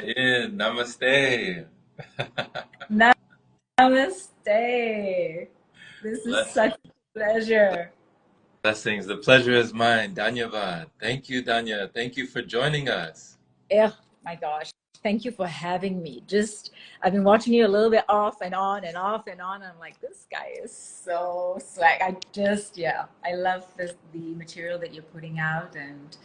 In. Namaste. Namaste. This is Bless, such a pleasure. blessings. The pleasure is mine. Dhanyavad. Thank you, Dhanya. Thank you for joining us. Oh my gosh. Thank you for having me. I've been watching you a little bit off and on and off and on. I'm like, this guy is so swag. Yeah, I love the material that you're putting out and,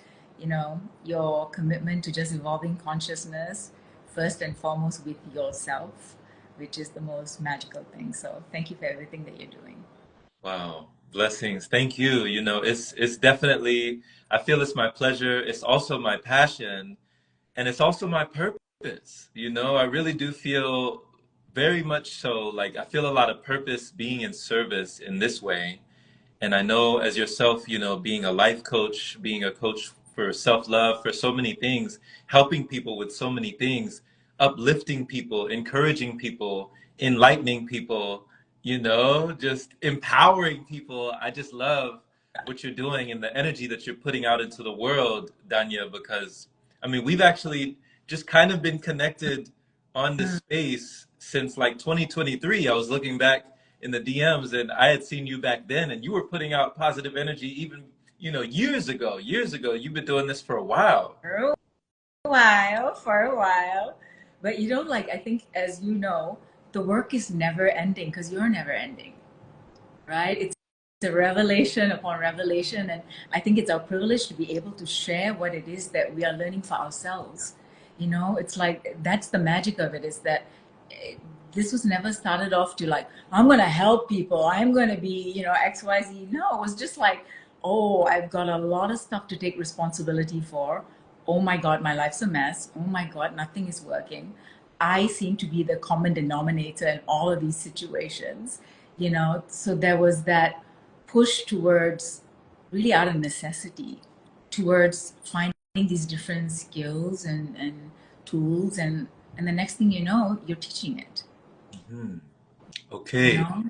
your commitment to just evolving consciousness, first and foremost with yourself, which is the most magical thing. So thank you for everything that you're doing. Wow. Blessings. Thank you. It's definitely, I feel it's my pleasure. It's also my passion, and it's also my purpose. I really do feel very much so like I feel a lot of purpose being in service in this way. And I know as yourself, being a life coach, being a coach for self-love, for so many things, helping people with so many things, uplifting people, encouraging people, enlightening people, just empowering people. I just love what you're doing and the energy that you're putting out into the world, Danya, because I mean, we've actually just kind of been connected on this space since like 2023. I was looking back in the DMs and I had seen you back then and you were putting out positive energy even, years ago. Years ago. You've been doing this for a while. For a while. But I think, as you know, the work is never ending because you're never ending, right? It's a revelation upon revelation. And I think it's our privilege to be able to share what it is that we are learning for ourselves. It's like that's the magic of it is that eh, this was never started off to like, I'm going to help people. I'm going to be, XYZ. No, it was just like, oh, I've got a lot of stuff to take responsibility for. Oh my God, my life's a mess. Oh my God, nothing is working. I seem to be the common denominator in all of these situations, so there was that push towards really out of necessity towards finding these different skills and tools and the next thing you know you're teaching it, Hmm. you Okay. know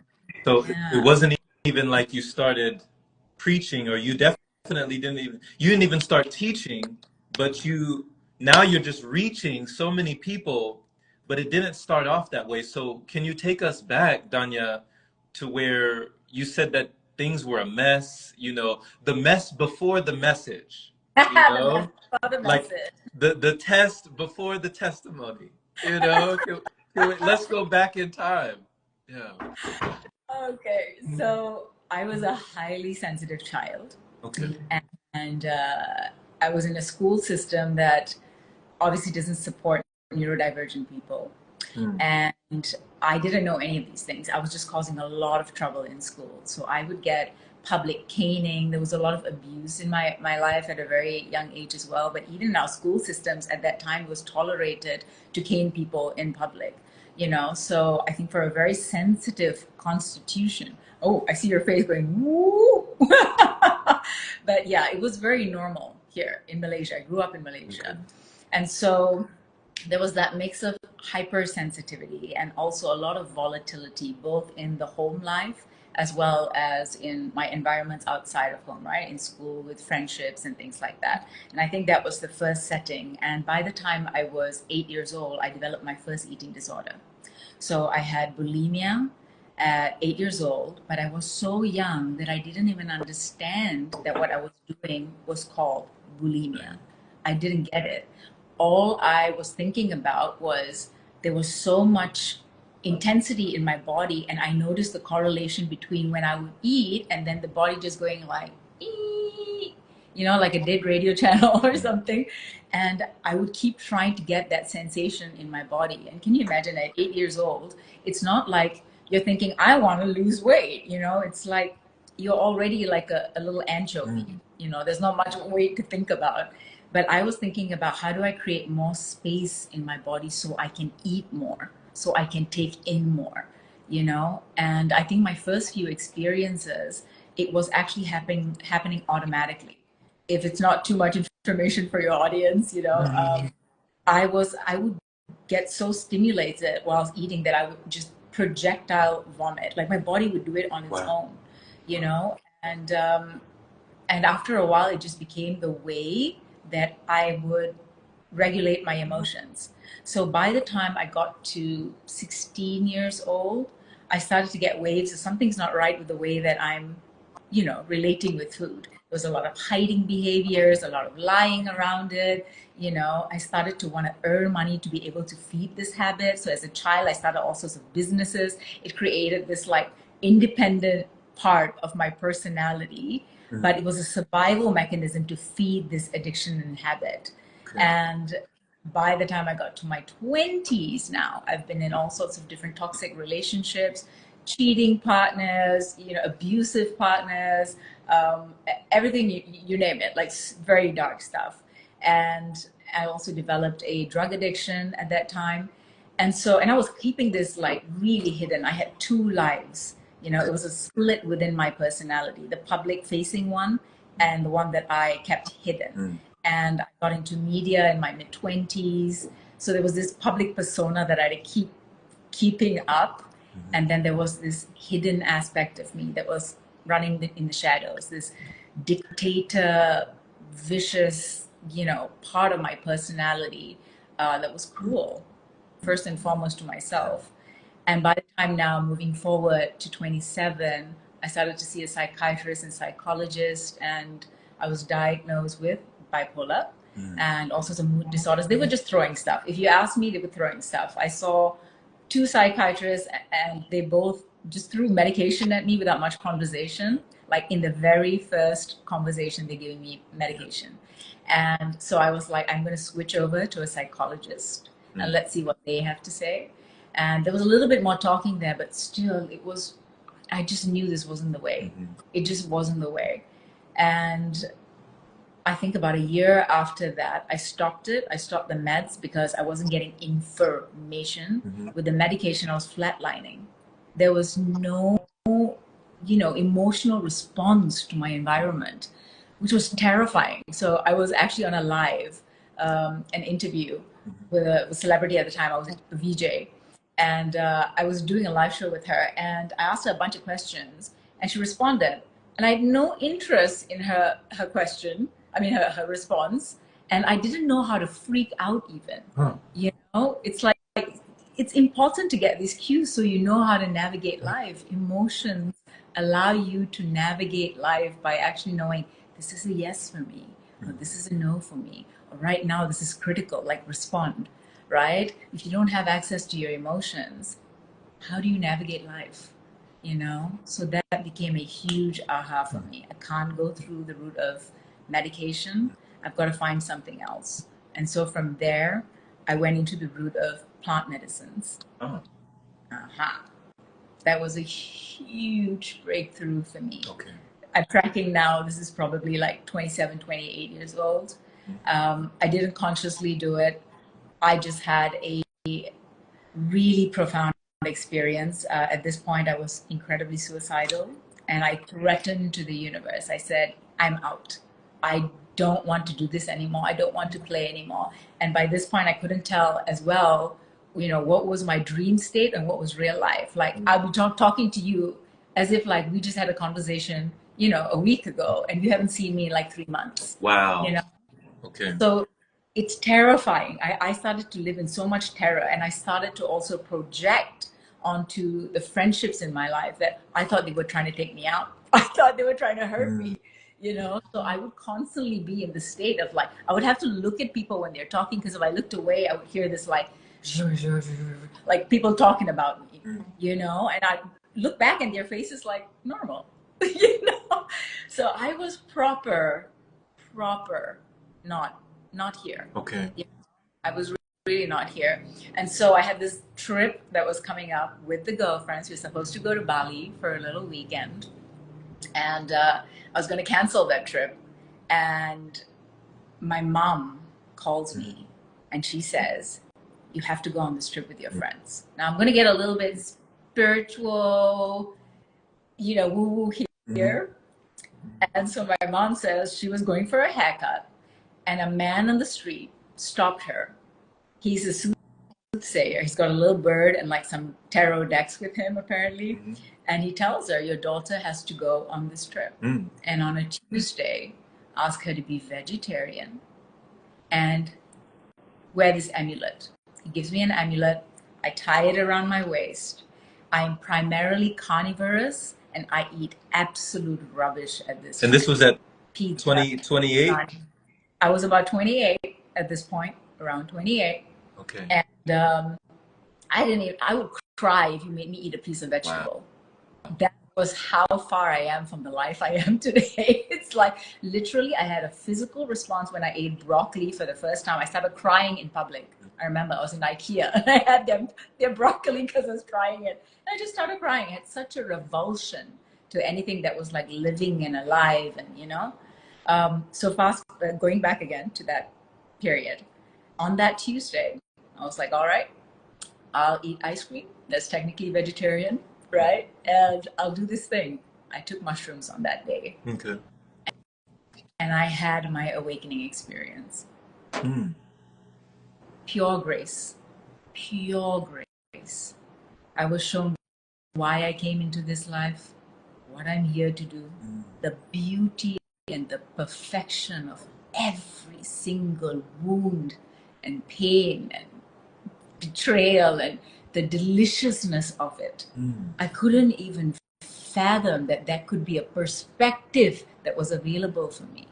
So it yeah. wasn't even like you started preaching or you definitely you didn't even start teaching, but now you're just reaching so many people, but it didn't start off that way. So can you take us back, Danya, to where you said that things were a mess, the mess before the message, you The know, the like message. the test before the testimony, let's go back in time. Yeah. Okay, so I was a highly sensitive child, Okay. and I was in a school system that obviously doesn't support neurodivergent people. Hmm. And I didn't know any of these things. I was just causing a lot of trouble in school. So I would get public caning. There was a lot of abuse in my life at a very young age as well. But even in our school systems at that time, it was tolerated to cane people in public. So I think for a very sensitive constitution, oh, I see your face going, woo. But yeah, it was very normal here in Malaysia. I grew up in Okay. Malaysia. And so there was that mix of hypersensitivity and also a lot of volatility, both in the home life as well as in my environments outside of home, right? In school with friendships and things like that. And I think that was the first setting. And by the time I was 8 years old, I developed my first eating disorder. So I had bulimia at 8 years old, but I was so young that I didn't even understand that what I was doing was called bulimia. I didn't get it. All I was thinking about was there was so much intensity in my body, and I noticed the correlation between when I would eat and then the body just going like, "Ee," like a dead radio channel or something. And I would keep trying to get that sensation in my body. And can you imagine at 8 years old, it's not like you're thinking, I want to lose weight. It's like you're already like a little anchovy. Mm. There's not much weight to think about. But I was thinking about how do I create more space in my body so I can eat more, so I can take in more. And I think my first few experiences, it was actually happening automatically. If it's not too much information for your audience, I would get so stimulated while I was eating that I would just projectile vomit. Like my body would do it on its Wow. own, you know. And after a while, it just became the way that I would regulate my emotions. So by the time I got to 16 years old, I started to get waves of something's not right with the way that I'm, relating with food. There was a lot of hiding behaviors, a lot of lying around it. I started to want to earn money to be able to feed this habit. So as a child, I started all sorts of businesses. It created this like independent part of my personality, but it was a survival mechanism to feed this addiction and habit. Okay. And by the time I got to my 20s now, I've been in all sorts of different toxic relationships, cheating partners, abusive partners, everything, you name it, like very dark stuff. And I also developed a drug addiction at that time. And I was keeping this like really hidden. I had two lives. It was a split within my personality, the public facing one and the one that I kept hidden. And I got into media in my mid-20s. So there was this public persona that I had to keeping up. And then there was this hidden aspect of me that was running in the shadows, this dictator, vicious, part of my personality that was cruel, first and foremost to myself. And by the time now moving forward to 27, I started to see a psychiatrist and psychologist, and I was diagnosed with bipolar and also some mood disorders. They were just throwing stuff. If you ask me, they were throwing stuff. I saw two psychiatrists and they both just threw medication at me without much conversation. Like in the very first conversation, they gave me medication. And so I was like, I'm going to switch over to a psychologist and let's see what they have to say. And there was a little bit more talking there, but still I just knew this wasn't the way. It just wasn't the way. And I think about a year after that, I stopped it. I stopped the meds because I wasn't getting information. With the medication, I was flatlining. There was no, emotional response to my environment, which was terrifying. So I was actually on a live, an interview with a celebrity at the time. I was a VJ. And I was doing a live show with her, and I asked her a bunch of questions, and she responded. And I had no interest in her question, her response. And I didn't know how to freak out even. It's like, it's important to get these cues so you know how to navigate life. Emotions allow you to navigate life by actually knowing this is a yes for me, or this is a no for me, or right now this is critical, like respond. Right? If you don't have access to your emotions, how do you navigate life? So that became a huge aha for me. I can't go through the route of medication. I've got to find something else. And so from there, I went into the route of plant medicines. That was a huge breakthrough for me. Okay. I'm tracking now, this is probably like 27, 28 years old. I didn't consciously do it. I just had a really profound experience. At this point, I was incredibly suicidal, and I threatened to the universe. I said, I'm out. I don't want to do this anymore. I don't want to play anymore. And by this point, I couldn't tell as well, what was my dream state and what was real life. Like I'll be talking to you as if like we just had a conversation, a week ago, and you haven't seen me in like 3 months. Wow. Okay. So it's terrifying. I started to live in so much terror, and I started to also project onto the friendships in my life that I thought they were trying to take me out. I thought they were trying to hurt me, So I would constantly be in the state of like, I would have to look at people when they're talking, because if I looked away, I would hear this like people talking about me, and I look back and their faces like normal, So I was proper, not here. Okay. I was really not here. And so I had this trip that was coming up with the girlfriends. We were supposed to go to Bali for a little weekend. And I was going to cancel that trip. And my mom calls me and she says, you have to go on this trip with your friends. Now I'm going to get a little bit spiritual, woo-woo here. And so my mom says she was going for a haircut, and a man on the street stopped her. He's a soothsayer. He's got a little bird and like some tarot decks with him, apparently. And he tells her, your daughter has to go on this trip. And on a Tuesday, ask her to be vegetarian and wear this amulet. He gives me an amulet. I tie it around my waist. I'm primarily carnivorous and I eat absolute rubbish at this And time. this was at Pizza. 28? I was about 28 at this point, around 28. Okay. And I would cry if you made me eat a piece of vegetable. Wow. That was how far I am from the life I am today. It's like literally I had a physical response when I ate broccoli for the first time. I started crying in public. I remember I was in IKEA and I had their broccoli because I was trying it. And I just started crying. I had such a revulsion to anything that was like living and alive and, you know. So going back again to that period. On that Tuesday, I was like, all right, I'll eat ice cream. That's technically vegetarian, right? And I'll do this thing. I took mushrooms on that day. Okay. And I had my awakening experience. Mm. Pure grace. Pure grace. I was shown why I came into this life, what I'm here to do, the beauty and the perfection of every single wound and pain and betrayal and the deliciousness of it. I couldn't even fathom that that could be a perspective that was available for me.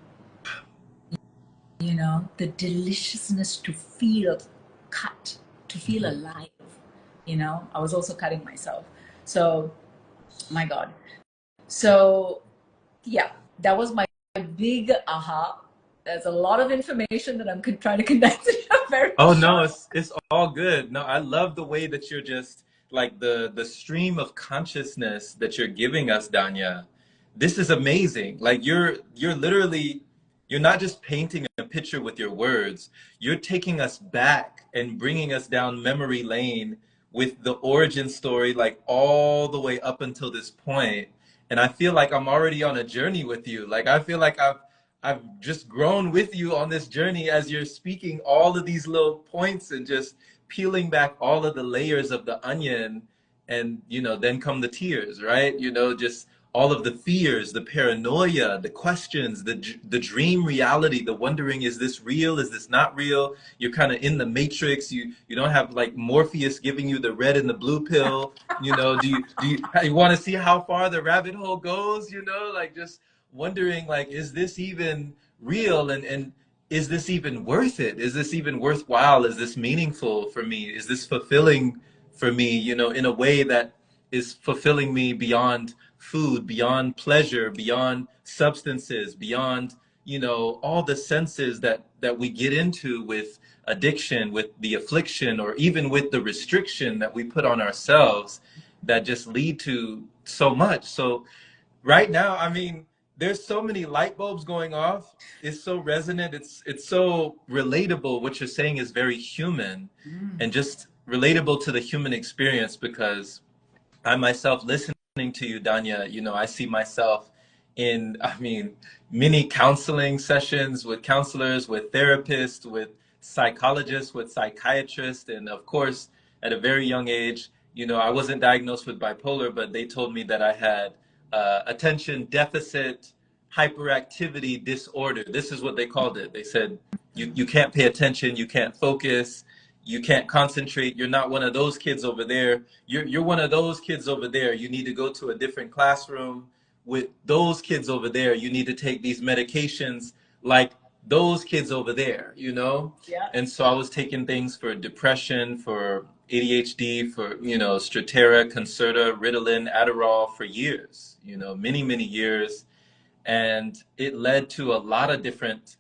You know, the deliciousness to feel cut, to feel alive. You know, I was also cutting myself. So, my God. So, yeah, that was my big aha. There's a lot of information that I'm trying to condense in a very Oh no, it's all good. No, I love the way that you're just like the stream of consciousness that you're giving us, Dhanya. This is amazing. Like you're literally, you're not just painting a picture with your words. You're taking us back and bringing us down memory lane with the origin story, like all the way up until this point. And I feel like I'm already on a journey with you. Like I feel like I've just grown with you on this journey as you're speaking all of these little points and just peeling back all of the layers of the onion. And, you know, then come the tears, right? You know, just all of the fears, the paranoia, the questions, the dream reality, the wondering, is this real? Is this not real? You're kind of in the matrix. You don't have like Morpheus giving you the red and the blue pill. You know, do you want to see how far the rabbit hole goes? You know, like just wondering, like, is this even real? And is this even worth it? Is this even worthwhile? Is this meaningful for me? Is this fulfilling for me, you know, in a way that is fulfilling me beyond food, beyond pleasure, beyond substances, beyond, you know, all the senses that we get into with addiction, with the affliction, or even with the restriction that we put on ourselves that just lead to so much. So right now, I mean, there's so many light bulbs going off. It's so resonant. It's so relatable. What you're saying is very human and just relatable to the human experience, because I myself, listening to you, Dhanya, you know, I see myself in, I mean, many counseling sessions with counselors, with therapists, with psychologists, with psychiatrists. And of course, at a very young age, you know, I wasn't diagnosed with bipolar, but they told me that I had attention deficit hyperactivity disorder. This is what they called it. They said, you can't pay attention, you can't focus, you can't concentrate. You're not one of those kids over there. You're one of those kids over there. You need to go to a different classroom with those kids over there. You need to take these medications like those kids over there, you know? Yeah. And so I was taking things for depression, for ADHD, for, you know, Strattera, Concerta, Ritalin, Adderall for years, you know, many, many years. And it led to a lot of different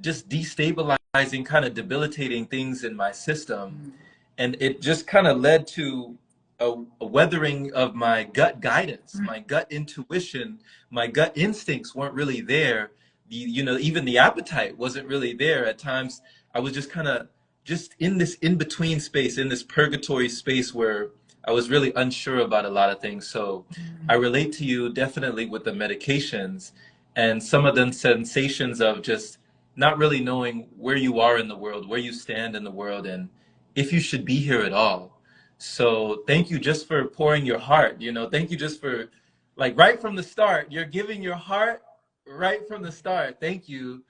just destabilizing, kind of debilitating things in my system. And it just kind of led to a weathering of my gut guidance, my gut intuition, my gut instincts weren't really there. You know, even the appetite wasn't really there. At times, I was just kind of just in this in-between space, in this purgatory space where I was really unsure about a lot of things. So I relate to you definitely with the medications and some of the sensations of just not really knowing where you are in the world, where you stand in the world, and if you should be here at all. So thank you just for pouring your heart, you know, thank you just for, like, right from the start, you're giving your heart right from the start. Thank you.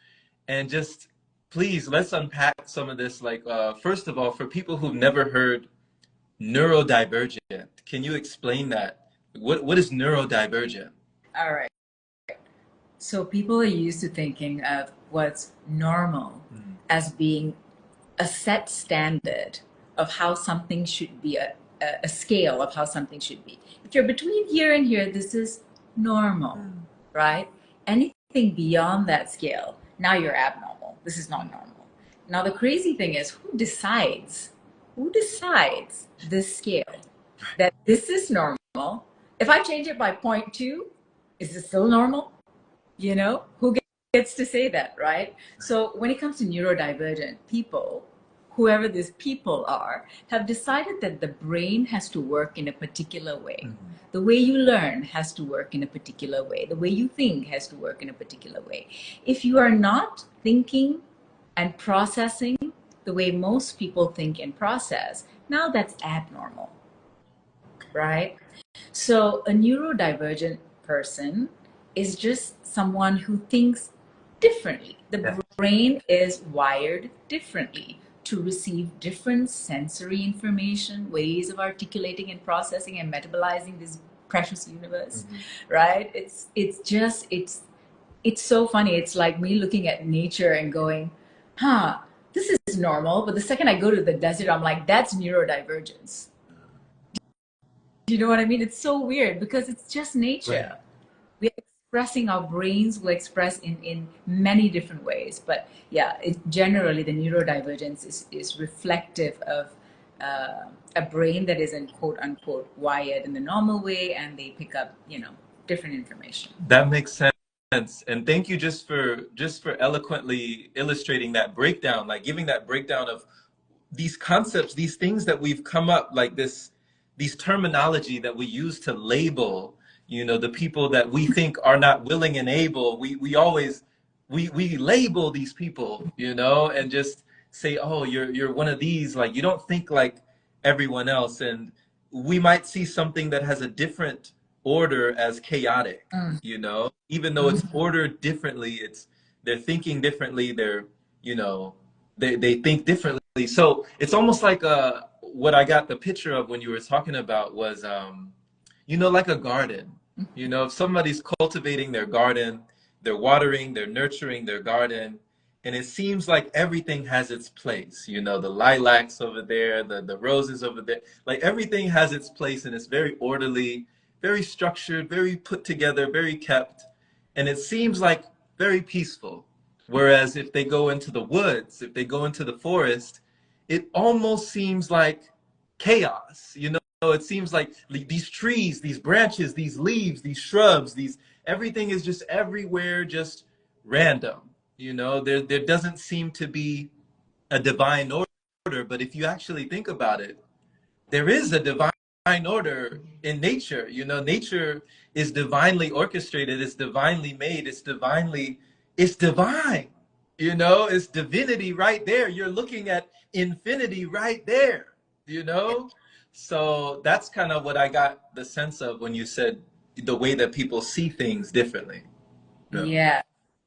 And just please, let's unpack some of this. Like, first of all, for people who've never heard neurodivergent, can you explain that? What is neurodivergent? All right. So people are used to thinking of what's normal as being a set standard of how something should be, a scale of how something should be. If you're between here and here, this is normal, right? Anything beyond that scale, now you're abnormal. This is not normal. Now the crazy thing is, who decides this scale that this is normal? If I change it by 0.2, is it still normal? You know, who gets to say that, right? So when it comes to neurodivergent people, whoever these people are, have decided that the brain has to work in a particular way. The way you learn has to work in a particular way. The way you think has to work in a particular way. If you are not thinking and processing the way most people think and process, now that's abnormal, right? So a neurodivergent person is just someone who thinks differently. The brain is wired differently to receive different sensory information, ways of articulating and processing and metabolizing this precious universe, right? It's so funny. It's like me looking at nature and going, this is normal. But the second I go to the desert, I'm like, that's neurodivergence. Do you know what I mean? It's so weird because it's just nature. Right. We're expressing, our brains will express in many different ways. But yeah, generally the neurodivergence is reflective of a brain that isn't quote unquote wired in the normal way, and they pick up, different information. That makes sense. And thank you just for eloquently illustrating that breakdown, like giving that breakdown of these concepts, these things that we've come up, like these terminology that we use to label, the people that we think are not willing and able. We always label these people, and just say, oh, you're one of these, like you don't think like everyone else. And we might see something that has a different order as chaotic, even though it's ordered differently, they're thinking differently, they think differently. So it's almost like what I got the picture of when you were talking about was like a garden. If somebody's cultivating their garden, they're watering, they're nurturing their garden, and it seems like everything has its place. The lilacs over there, the roses over there, like everything has its place, and it's very orderly, very structured, very put together, very kept, and it seems like very peaceful. Whereas if they go into the woods, if they go into the forest, it almost seems like chaos. It seems like these trees, these branches, these leaves, these shrubs, everything is just everywhere, just random. There doesn't seem to be a divine order. But if you actually think about it, there is a divine order in nature. Nature is divinely orchestrated, it's divinely made, it's divine. It's divinity right there. You're looking at infinity right there, So that's kind of what I got the sense of when you said the way that people see things differently. Yeah.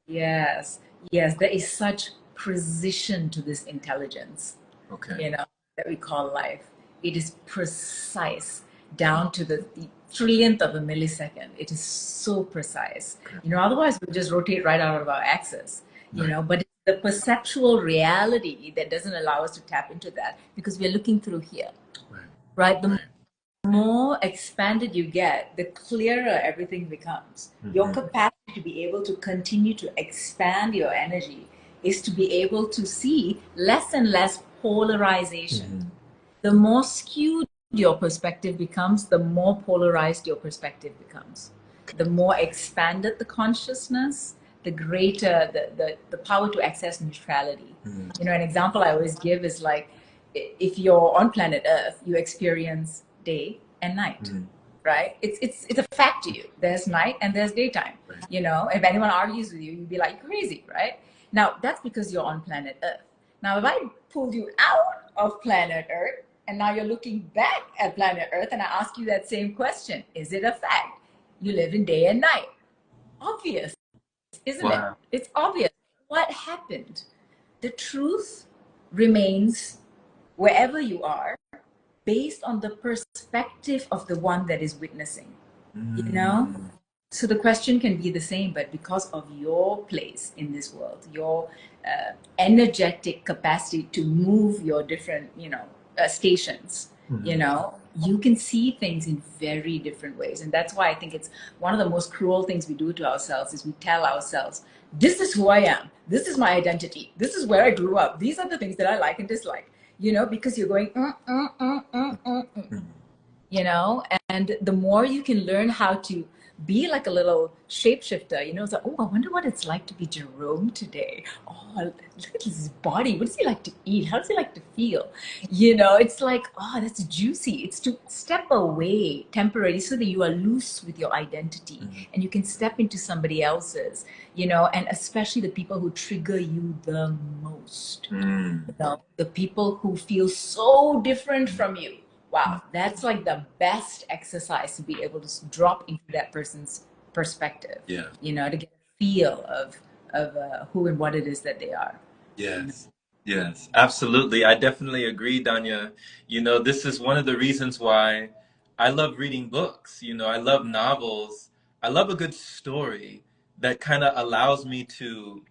Yes. There is such precision to this intelligence, that we call life. It is precise down to the trillionth of a millisecond. It is so precise. Otherwise we just rotate right out of our axis, but it's the perceptual reality that doesn't allow us to tap into that because we're looking through here, right? The more expanded you get, the clearer everything becomes. Your capacity to be able to continue to expand your energy is to be able to see less and less polarization. The more skewed your perspective becomes, the more polarized your perspective becomes. The more expanded the consciousness, the greater the power to access neutrality. An example I always give is like, if you're on planet Earth, you experience day and night, right? It's a fact to you. There's night and there's daytime. If anyone argues with you, you'd be like crazy, right? Now that's because you're on planet Earth. Now if I pulled you out of planet Earth and now you're looking back at planet Earth and I ask you that same question, is it a fact? You live in day and night. Obvious, isn't it? It's obvious. What happened? the truth remains wherever you are, based on the perspective of the one that is witnessing, you know? So the question can be the same, but because of your place in this world, your energetic capacity to move your different, stations, you can see things in very different ways. And that's why I think it's one of the most cruel things we do to ourselves is we tell ourselves, this is who I am. This is my identity. This is where I grew up. These are the things that I like and dislike, because you're going, and the more you can learn how to be like a little shapeshifter, it's like, oh, I wonder what it's like to be Jerome today. Oh, look at his body. What does he like to eat? How does he like to feel? It's like, oh, that's juicy. It's to step away temporarily so that you are loose with your identity and you can step into somebody else's, and especially the people who trigger you the most. The people who feel so different from you. Wow, that's like the best exercise to be able to drop into that person's perspective. Yeah. To get a feel of who and what it is that they are. Yes. Yes, absolutely. I definitely agree, Dhanya. This is one of the reasons why I love reading books. I love novels. I love a good story that kind of allows me to,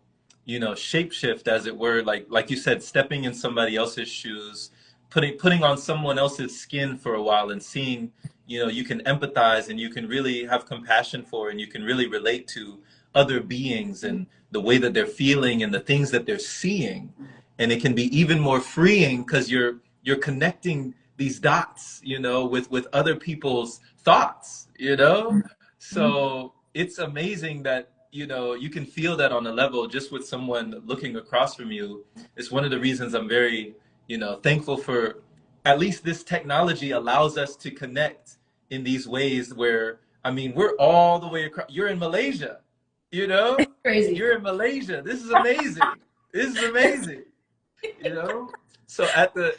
shapeshift, as it were, like you said, stepping in somebody else's shoes, putting on someone else's skin for a while and seeing, you can empathize and you can really have compassion for and you can really relate to other beings and the way that they're feeling and the things that they're seeing. And it can be even more freeing because you're connecting these dots, with other people's thoughts, So it's amazing that, you can feel that on a level just with someone looking across from you. It's one of the reasons I'm very, thankful for at least this technology allows us to connect in these ways where, we're all the way across. You're in Malaysia, Crazy. You're in Malaysia. This is amazing. This is amazing, So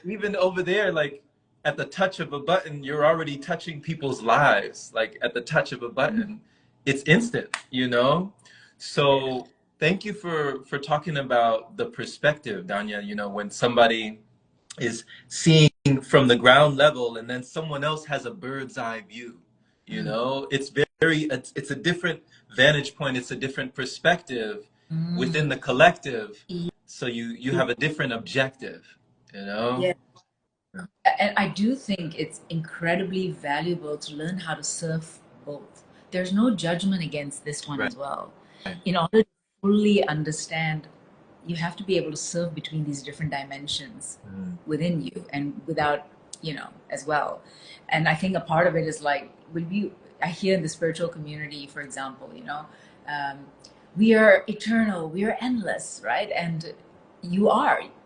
even over there, like at the touch of a button, you're already touching people's lives. Like at the touch of a button, it's instant, So thank you for talking about the perspective, Dhanya, when somebody is seeing from the ground level and then someone else has a bird's eye view, it's a different vantage point. It's a different perspective within the collective. So you have a different objective, Yeah. And I do think it's incredibly valuable to learn how to serve both. There's no judgment against this one as well. In order to fully understand, you have to be able to serve between these different dimensions within you and without, as well. And I think a part of it is like, I hear in the spiritual community, for example, we are eternal, we are endless, right? And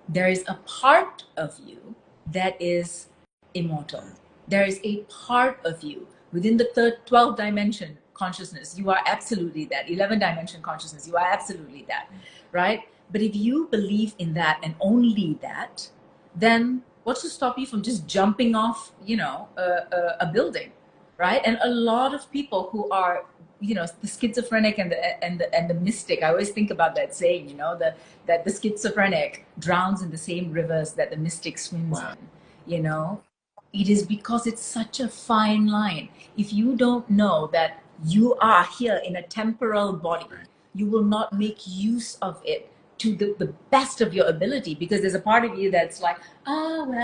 there is a part of you that is immortal. There is a part of you within the 12th dimension consciousness. You are absolutely that. 11 dimension consciousness. You are absolutely that, right? But if you believe in that and only that, then what's to stop you from just jumping off, a building, right? And a lot of people who are, the schizophrenic and the mystic. I always think about that saying, that the schizophrenic drowns in the same rivers that the mystic swims in. It is because it's such a fine line. If you don't know that you are here in a temporal body, you will not make use of it to the best of your ability, because there's a part of you that's like, I'm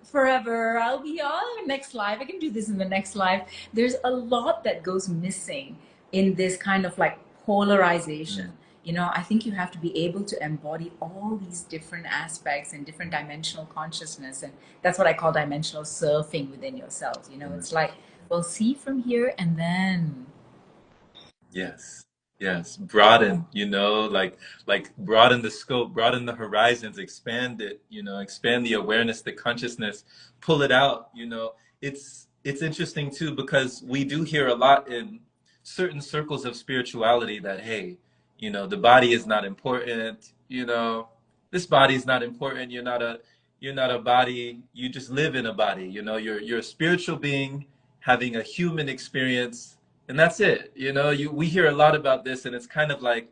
forever, I'll be on next life, I can do this in the next life. There's a lot that goes missing in this kind of like polarization. I think you have to be able to embody all these different aspects and different dimensional consciousness, and that's what I call dimensional surfing within yourself. It's like, well, see from here and then Yes, broaden, like broaden the scope, broaden the horizons, expand it, expand the awareness, the consciousness, pull it out. It's interesting too, because we do hear a lot in certain circles of spirituality that, hey, the body is not important, this body is not important, you're not a body, you just live in a body, you're a spiritual being having a human experience. And that's it. We hear a lot about this, and it's kind of like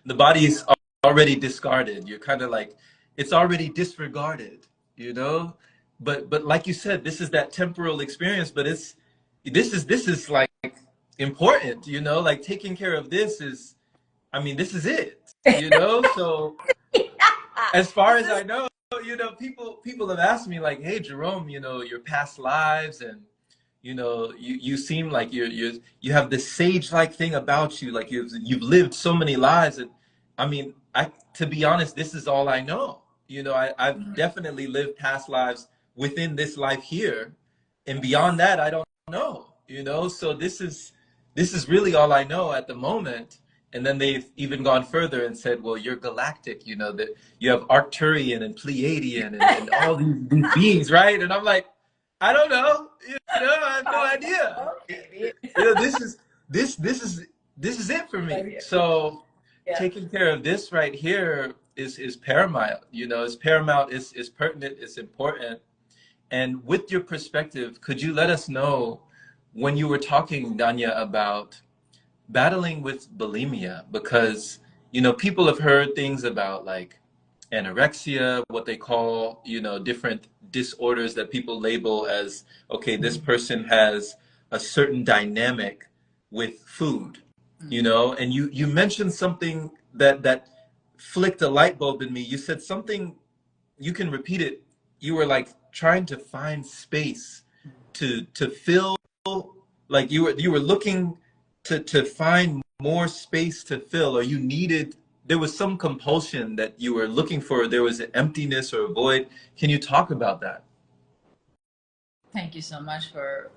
the body is already discarded. You're kind of like, it's already disregarded, you know? But like you said, this is that temporal experience, but this is like important, you know? Like taking care of this is, I mean, this is it, you know? So as far as I know, you know, people have asked me like, hey, Jerome, you know, your past lives and you know, you seem like you have this sage-like thing about you, like you've lived so many lives. And I mean, to be honest, this is all I know. You know, I've definitely lived past lives within this life here, and beyond that, I don't know. You know, so this is really all I know at the moment. And then they've even gone further and said, well, you're galactic, you know, that you have Arcturian and Pleiadian and all these beings, right? And I'm like, I don't know. You know, I have no idea. Okay. You know, this is it for me. So Yeah. taking care of this right here is paramount. You know, it's paramount, is pertinent, it's important. And with your perspective, could you let us know when you were talking, Dhanya, about battling with bulimia? Because, you know, people have heard things about like anorexia, what they call, you know, different disorders that people label as, okay, this person has a certain dynamic with food, you know, and you mentioned something that flicked a light bulb in me. You said something, you can repeat it. You were like trying to find space to fill, like you were looking to find more space to fill, or you needed, there was some compulsion that you were looking for, there was an emptiness or a void. Can you talk about that? Thank you so much for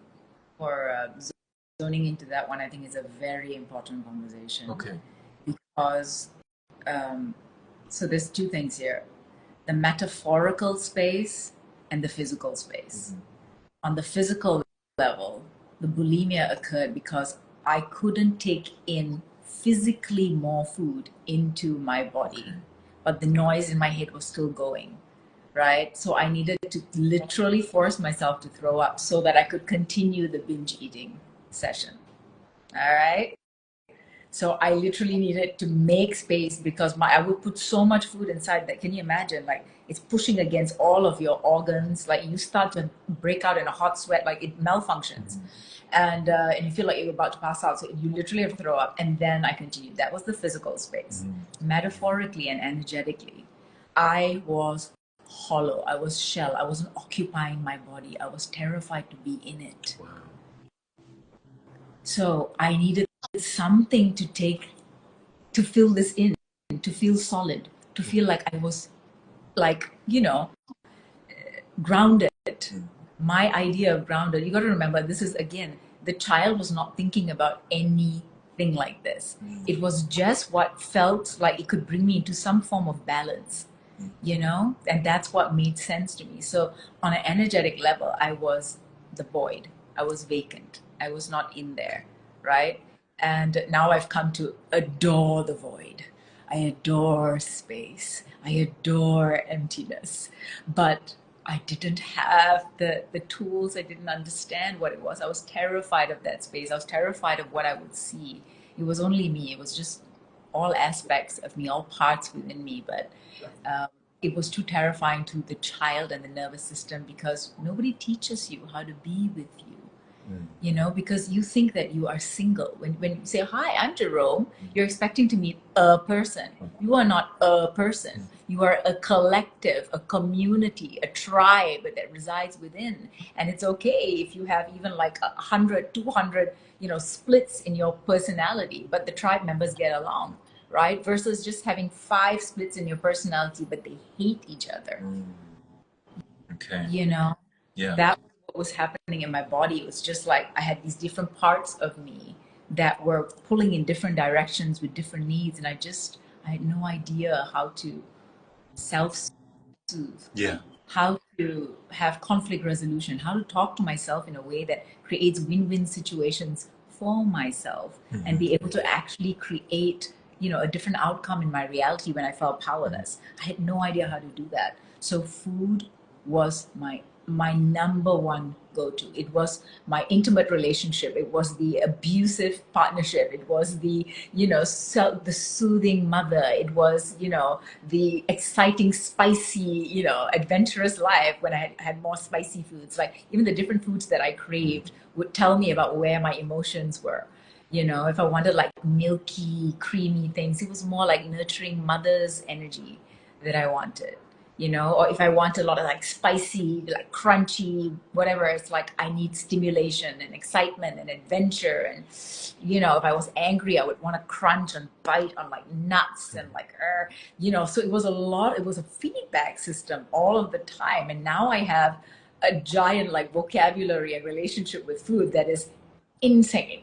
zoning into that one. I think it's a very important conversation. Okay. Because so there's two things here: the metaphorical space and the physical space. On the physical level, the bulimia occurred because I couldn't take in physically more food into my body, but the noise in my head was still going, right? So I needed to literally force myself to throw up so that I could continue the binge eating session. All right. So I literally needed to make space because I would put so much food inside that, can you imagine? Like it's pushing against all of your organs. Like you start to break out in a hot sweat, like it malfunctions. And you feel like you're about to pass out. So you literally have to throw up. And then I continued. That was the physical space. Metaphorically and energetically, I was hollow. I was shell. I wasn't occupying my body. I was terrified to be in it. Wow. So I needed something to take, to fill this in, to feel solid, to feel like I was like, you know, grounded. My idea of grounded, you got to remember, this is again, the child was not thinking about anything like this. It was just what felt like it could bring me into some form of balance, you know, and that's what made sense to me. So on an energetic level, I was the void. I was vacant. I was not in there, right? And now I've come to adore the void. I adore space. I adore emptiness. But I didn't have the tools. I didn't understand what it was. I was terrified of that space. I was terrified of what I would see. It was only me. It was just all aspects of me, all parts within me. But it was too terrifying to the child and the nervous system because nobody teaches you how to be with you. You know, because you think that you are single. When you say, hi, I'm Jerome, you're expecting to meet a person. You are not a person. You are a collective, a community, a tribe that resides within. And it's okay if you have even like 100, 200, you know, splits in your personality, but the tribe members get along, right? Versus just having 5 splits in your personality, but they hate each other. Okay. You know? Yeah. That what was happening in my body. It was just like I had these different parts of me that were pulling in different directions with different needs, and I had no idea how to self-soothe. Yeah. How to have conflict resolution, how to talk to myself in a way that creates win-win situations for myself and be able to actually create, you know, a different outcome in my reality when I felt powerless. I had no idea how to do that. So food was my my number one go-to. It was my intimate relationship. It was the abusive partnership. It was the, the soothing mother. It was, the exciting, spicy, adventurous life when I had more spicy foods. Like even the different foods that I craved would tell me about where my emotions were. If I wanted like milky, creamy things, it was more like nurturing mother's energy that I wanted. Or if I want a lot of like spicy, like crunchy, whatever, it's like I need stimulation and excitement and adventure. And, if I was angry, I would want to crunch and bite on like nuts and like, so it was it was a feedback system all of the time. And now I have a giant like vocabulary and relationship with food that is insane.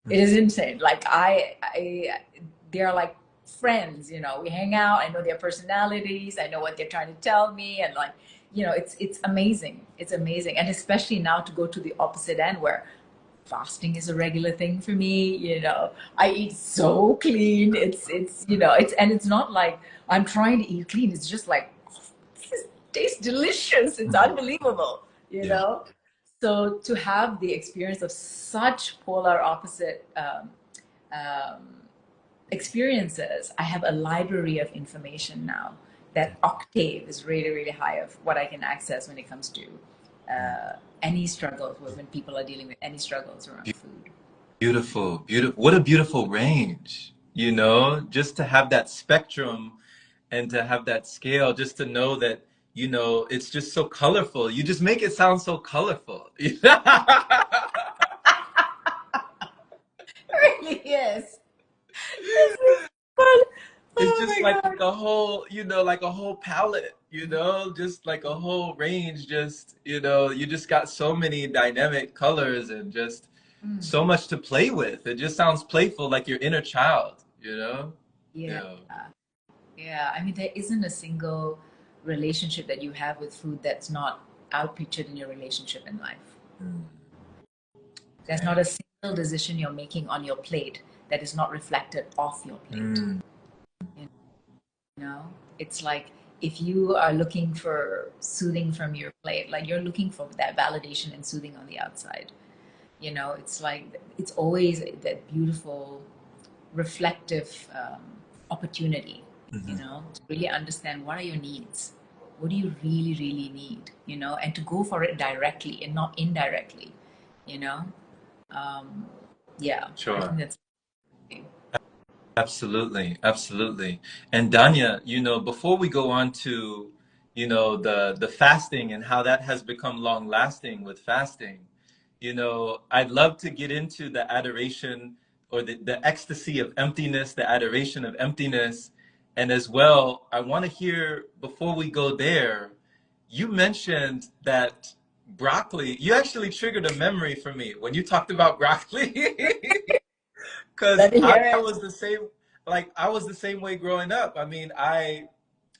It is insane. Like they're like friends, we hang out. I know their personalities. I know what they're trying to tell me. And like, it's amazing. It's amazing. And especially now to go to the opposite end where fasting is a regular thing for me. I eat so clean. It's not like I'm trying to eat clean. It's just like, this tastes delicious. It's unbelievable, know? So to have the experience of such polar opposite experiences, I have a library of information now. That octave is really, really high of what I can access when it comes to any struggles, when people are dealing with any struggles around food. Beautiful, beautiful. What a beautiful range, just to have that spectrum and to have that scale, just to know that, it's just so colorful. You just make it sound so colorful. It really is. It's just like a whole, like a whole palette, just like a whole range, just, you just got so many dynamic colors and just so much to play with. It just sounds playful, like your inner child, Yeah. I mean, there isn't a single relationship that you have with food that's not outpictured in your relationship in life. There's not a single decision you're making on your plate that is not reflected off your plate. It's like if you are looking for soothing from your plate, like you're looking for that validation and soothing on the outside. It's like it's always that beautiful, reflective opportunity. To really understand what are your needs, what do you really, really need, and to go for it directly and not indirectly, Sure. I think that's Absolutely, absolutely. And Danya, before we go on to, the fasting and how that has become long lasting with fasting, I'd love to get into the adoration or the ecstasy of emptiness, the adoration of emptiness. And as well, I want to hear, before we go there, you mentioned that broccoli, you actually triggered a memory for me when you talked about broccoli. Because I was the same, I was the same way growing up. I mean, I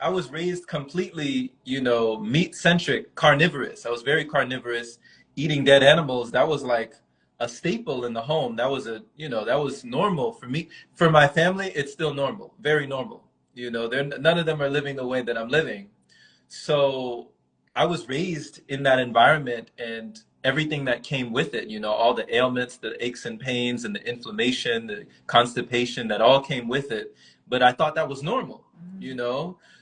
was raised completely, meat-centric, carnivorous. I was very carnivorous, eating dead animals. That was like a staple in the home. That was that was normal for me. For my family, it's still normal, very normal. None of them are living the way that I'm living. So I was raised in that environment and everything that came with it, all the ailments, the aches and pains and the inflammation, the constipation that all came with it. But I thought that was normal,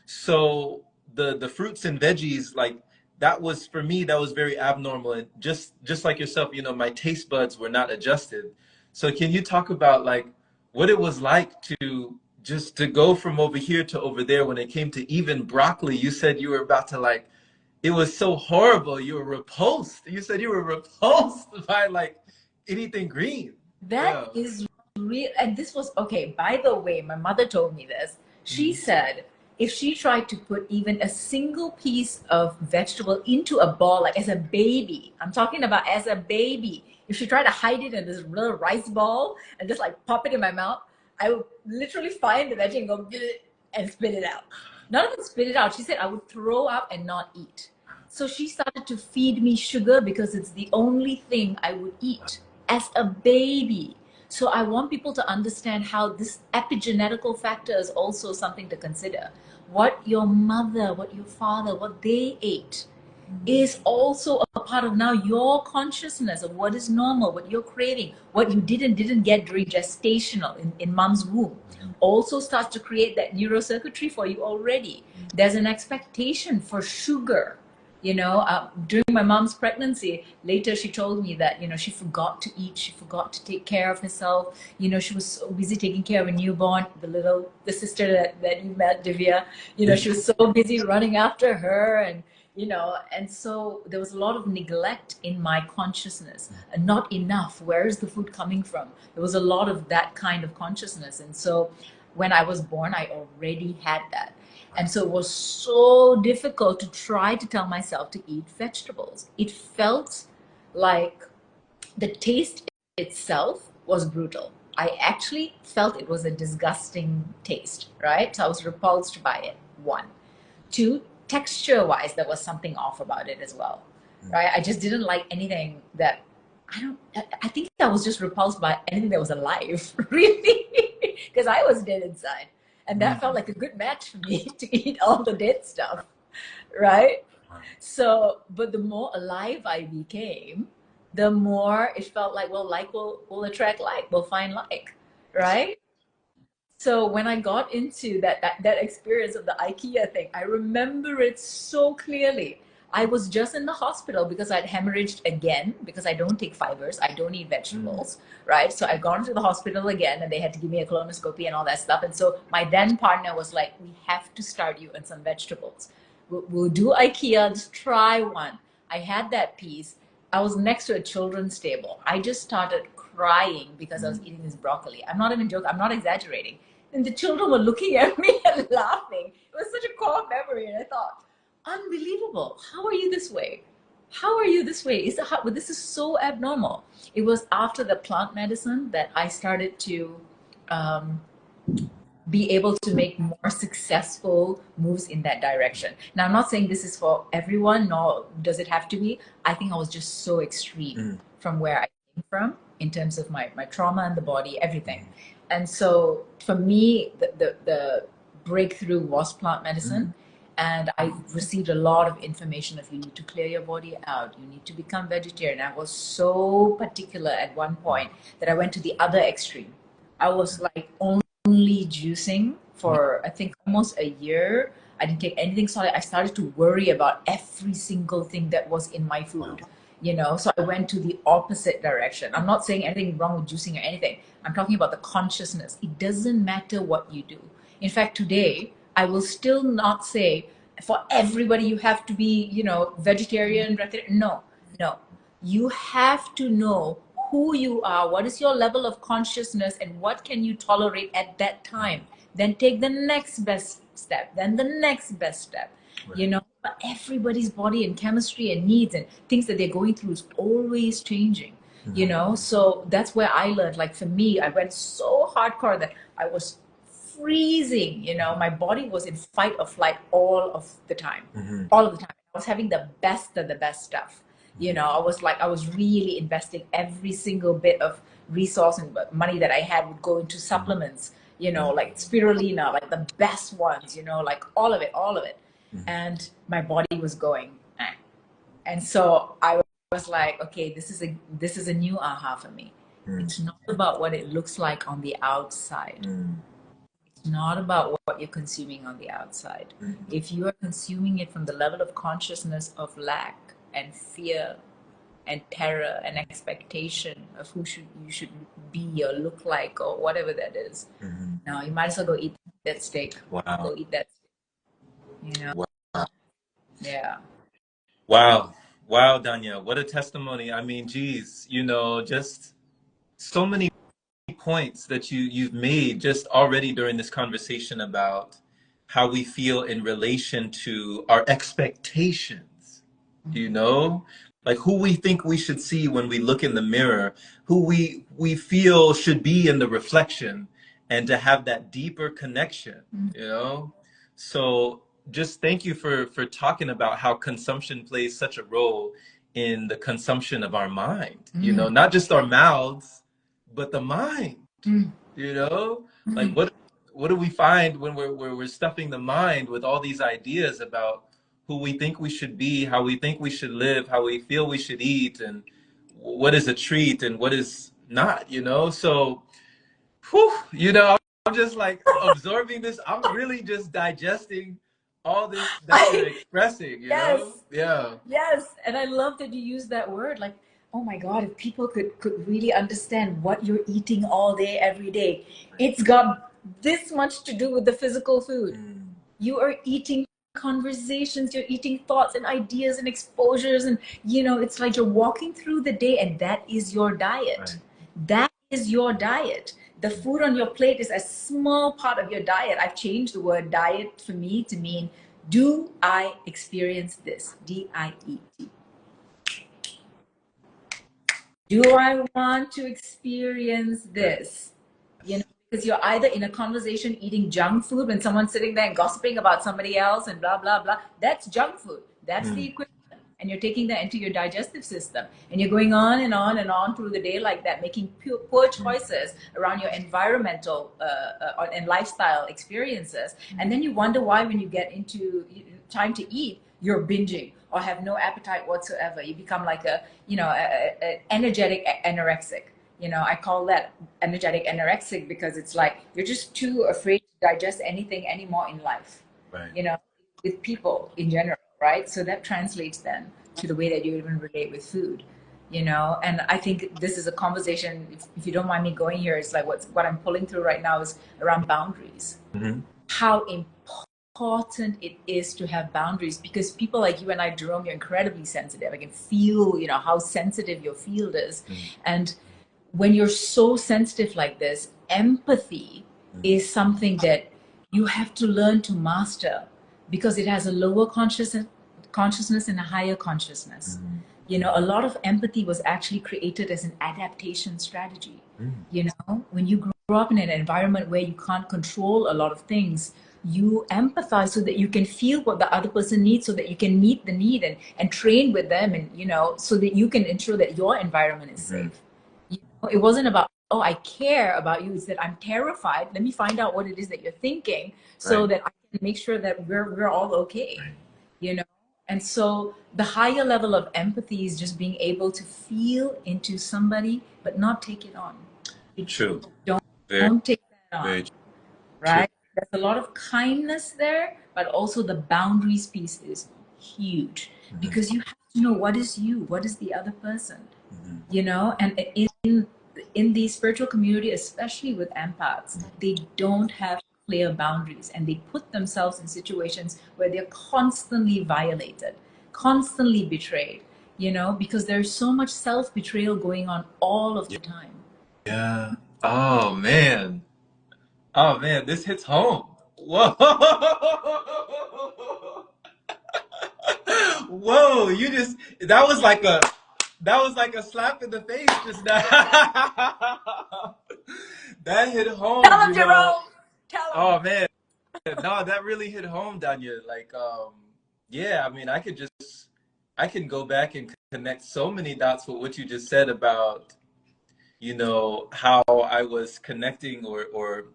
So the fruits and veggies, like that was, for me, that was very abnormal. And just like yourself, my taste buds were not adjusted. So can you talk about like what it was like to just to go from over here to over there when it came to even broccoli? You said you were about to like, it was so horrible. You were repulsed. You said you were repulsed by like anything green. That is real. And this was, okay, by the way, my mother told me this. She said if she tried to put even a single piece of vegetable into a bowl, like as a baby, I'm talking about as a baby, if she tried to hide it in this little rice ball and just like pop it in my mouth, I would literally find the veggie and go and spit it out. Not even spit it out. She said I would throw up and not eat. So she started to feed me sugar because it's the only thing I would eat as a baby. So I want people to understand how this epigenetical factor is also something to consider. What your mother, what your father, what they ate, is also a part of now your consciousness of what is normal, what you're craving, what you didn't get during gestational in mom's womb, also starts to create that neurocircuitry for you already. There's an expectation for sugar. During my mom's pregnancy, later she told me that, she forgot to eat, she forgot to take care of herself. She was so busy taking care of a newborn, the sister that you met, Divya. She was so busy running after her, and so there was a lot of neglect in my consciousness, and not enough. Where is the food coming from? There was a lot of that kind of consciousness. And so when I was born, I already had that. And so it was so difficult to try to tell myself to eat vegetables. It felt like the taste itself was brutal. I actually felt it was a disgusting taste, right? So I was repulsed by it, one. Two, texture-wise, there was something off about it as well, right? I just didn't like anything that, I think I was just repulsed by anything that was alive, really, because I was dead inside. And that felt like a good match for me to eat all the dead stuff, right? So, but the more alive I became, the more it felt like, well, like will attract like, will find like, right? So when I got into that experience of the IKEA thing, I remember it so clearly. I was just in the hospital because I'd hemorrhaged again, because I don't take fibers, I don't eat vegetables, right? So I'd gone to the hospital again, and they had to give me a colonoscopy and all that stuff. And so my then partner was like, we have to start you on some vegetables. We'll do IKEA, just try one. I had that piece. I was next to a children's table. I just started crying because I was eating this broccoli. I'm not even joking, I'm not exaggerating. And the children were looking at me and laughing. It was such a core memory. And I thought, unbelievable. How are you this way? How are you this way? This is so abnormal. It was after the plant medicine that I started to be able to make more successful moves in that direction. Now, I'm not saying this is for everyone, nor does it have to be. I think I was just so extreme from where I came from in terms of my trauma and the body, everything. And so for me, the breakthrough was plant medicine. And I received a lot of information of, you need to clear your body out, you need to become vegetarian. I was so particular at one point that I went to the other extreme. I was like only juicing for, I think, almost a year. I didn't take anything solid. I started to worry about every single thing that was in my food. So I went to the opposite direction. I'm not saying anything wrong with juicing or anything. I'm talking about the consciousness. It doesn't matter what you do. In fact, today, I will still not say for everybody you have to be, vegetarian. No. You have to know who you are, what is your level of consciousness, and what can you tolerate at that time. Then take the next best step, then the next best step. Right. But everybody's body and chemistry and needs and things that they're going through is always changing. So that's where I learned, like for me, I went so hardcore that I was freezing. My body was in fight or flight all of the time. All of the time. I was having the best of the best stuff. I was really investing every single bit of resource and money that I had would go into supplements, like spirulina, like the best ones, like all of it. And my body was going, eh. And so I was like, okay, this is a new aha for me. It's not about what it looks like on the outside. It's not about what you're consuming on the outside. If you are consuming it from the level of consciousness of lack and fear and terror and expectation of who you should be or look like or whatever that is, now you might as well go eat that steak. Wow. Go eat that steak. Wow. Yeah. Wow, Danya, what a testimony. I mean, geez, just so many points that you've made just already during this conversation about how we feel in relation to our expectations, like who we think we should see when we look in the mirror, who we feel should be in the reflection, and to have that deeper connection, So just thank you for talking about how consumption plays such a role in the consumption of our mind, not just our mouths, but the mind, like what do we find when we're stuffing the mind with all these ideas about who we think we should be, how we think we should live, how we feel we should eat, and what is a treat and what is not, you know? So, whew, you know, I'm just like absorbing this. I'm really just digesting all this that you're expressing, you know? Yes. Yeah. Yes, and I love that you use that word. Like, oh my God, if people could really understand what you're eating all day, every day, it's got this much to do with the physical food. You are eating conversations, you're eating thoughts and ideas and exposures, and you know, it's like you're walking through the day, and that is your diet. Right. That is your diet. The food on your plate is a small part of your diet. I've changed the word diet for me to mean, do I experience this? D-I-E-T. Do I want to experience this? You know, because you're either in a conversation eating junk food when someone's sitting there and gossiping about somebody else and blah, blah, blah. That's junk food. That's the equivalent. And you're taking that into your digestive system. And you're going on and on and on through the day like that, making poor choices around your environmental and lifestyle experiences. And then you wonder why when you get into time to eat, you're binging or have no appetite whatsoever. You become like a energetic anorexic. You know, I call that energetic anorexic because it's like you're just too afraid to digest anything anymore in life. Right. You know, with people in general, right? So that translates then to the way that you even relate with food. You know, and I think this is a conversation, if you don't mind me going here, it's like what I'm pulling through right now is around boundaries. How important it is to have boundaries, because people like you and I, Jerome, you're incredibly sensitive. I can feel, you know, how sensitive your field is. And when you're so sensitive like this, empathy is something that you have to learn to master, because it has a lower consciousness and a higher consciousness. You know, a lot of empathy was actually created as an adaptation strategy. You know, when you grow up in an environment where you can't control a lot of things, you empathize so that you can feel what the other person needs, so that you can meet the need and train with them, and, you know, so that you can ensure that your environment is safe. You know, it wasn't about, oh, I care about you. It's that I'm terrified. Let me find out what it is that you're thinking, so that I can make sure that we're all okay. You know? And so the higher level of empathy is just being able to feel into somebody, but not take it on. True. Don't take that on. Very Right? There's a lot of kindness there, but also the boundaries piece is huge, because you have to know what is you, what is the other person. You know, and in the spiritual community, especially with empaths, they don't have clear boundaries, and they put themselves in situations where they're constantly violated, constantly betrayed, you know, because there's so much self-betrayal going on all of the time. Yeah. Oh man. Oh man, this hits home. Whoa. Whoa, you just that was like a slap in the face just now. That hit home. Tell him, Jerome. Tell him. Oh man. No, that really hit home, Dhanya. Like, yeah, I mean, I can go back and connect so many dots with what you just said about, you know, how I was connecting or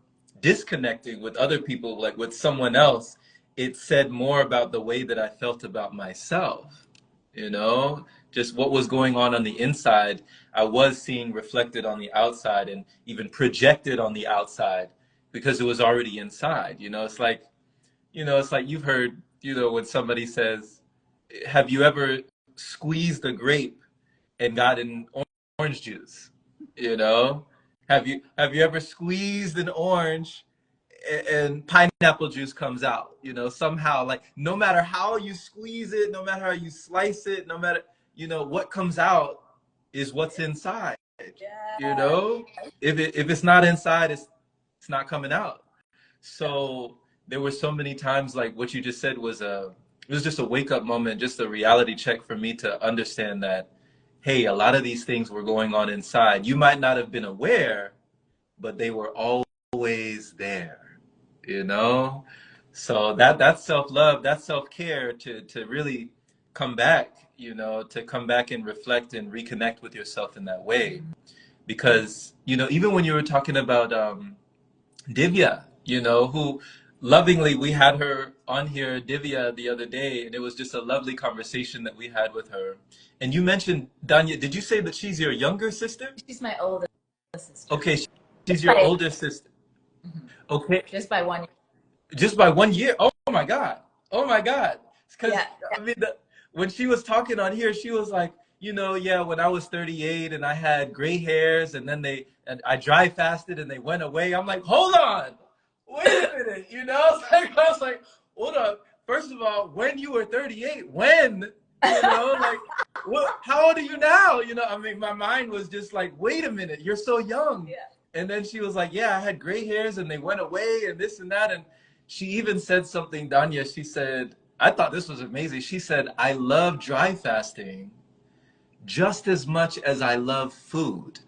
disconnecting with other people, like with someone else. It said more about the way that I felt about myself, you know, just what was going on the inside. I was seeing reflected on the outside and even projected on the outside because it was already inside. You know, it's like you've heard, you know, when somebody says, have you ever squeezed a grape and gotten orange juice? You know, have you ever squeezed an orange and pineapple juice comes out? You know, somehow, like, no matter how you squeeze it, no matter how you slice it, no matter, you know, what comes out is what's inside. You know, if it's not inside, it's not coming out. So there were so many times, like what you just said was it was just a wake up moment, just a reality check for me to understand that, hey, a lot of these things were going on inside. You might not have been aware, but they were always there, you know? So that's self-love, that's self-care to really come back, you know, to come back and reflect and reconnect with yourself in that way. Because, you know, even when you were talking about Divya, you know, who lovingly, we had her on here, Divya, the other day, and it was just a lovely conversation that we had with her. And you mentioned, Danya, did you say that she's your younger sister? She's my older sister. Okay, she's Just your by, older sister. Mhm. Okay, Just by 1 year. just by 1 year. Oh my God. Oh my God. Because, Yeah. I mean, when she was talking on here, she was like, yeah, when I was 38 and I had gray hairs and then and I dry fasted and they went away. I'm like, hold on. Wait a minute. I was like, hold on. First of all, when you were 38, when? Like, how old are you now? I mean, my mind was just like, wait a minute, you're so young. Yeah. And then she was like, yeah, I had gray hairs and they went away and this and that. And she even said something, Danya. She said, I thought this was amazing. She said, I love dry fasting just as much as I love food.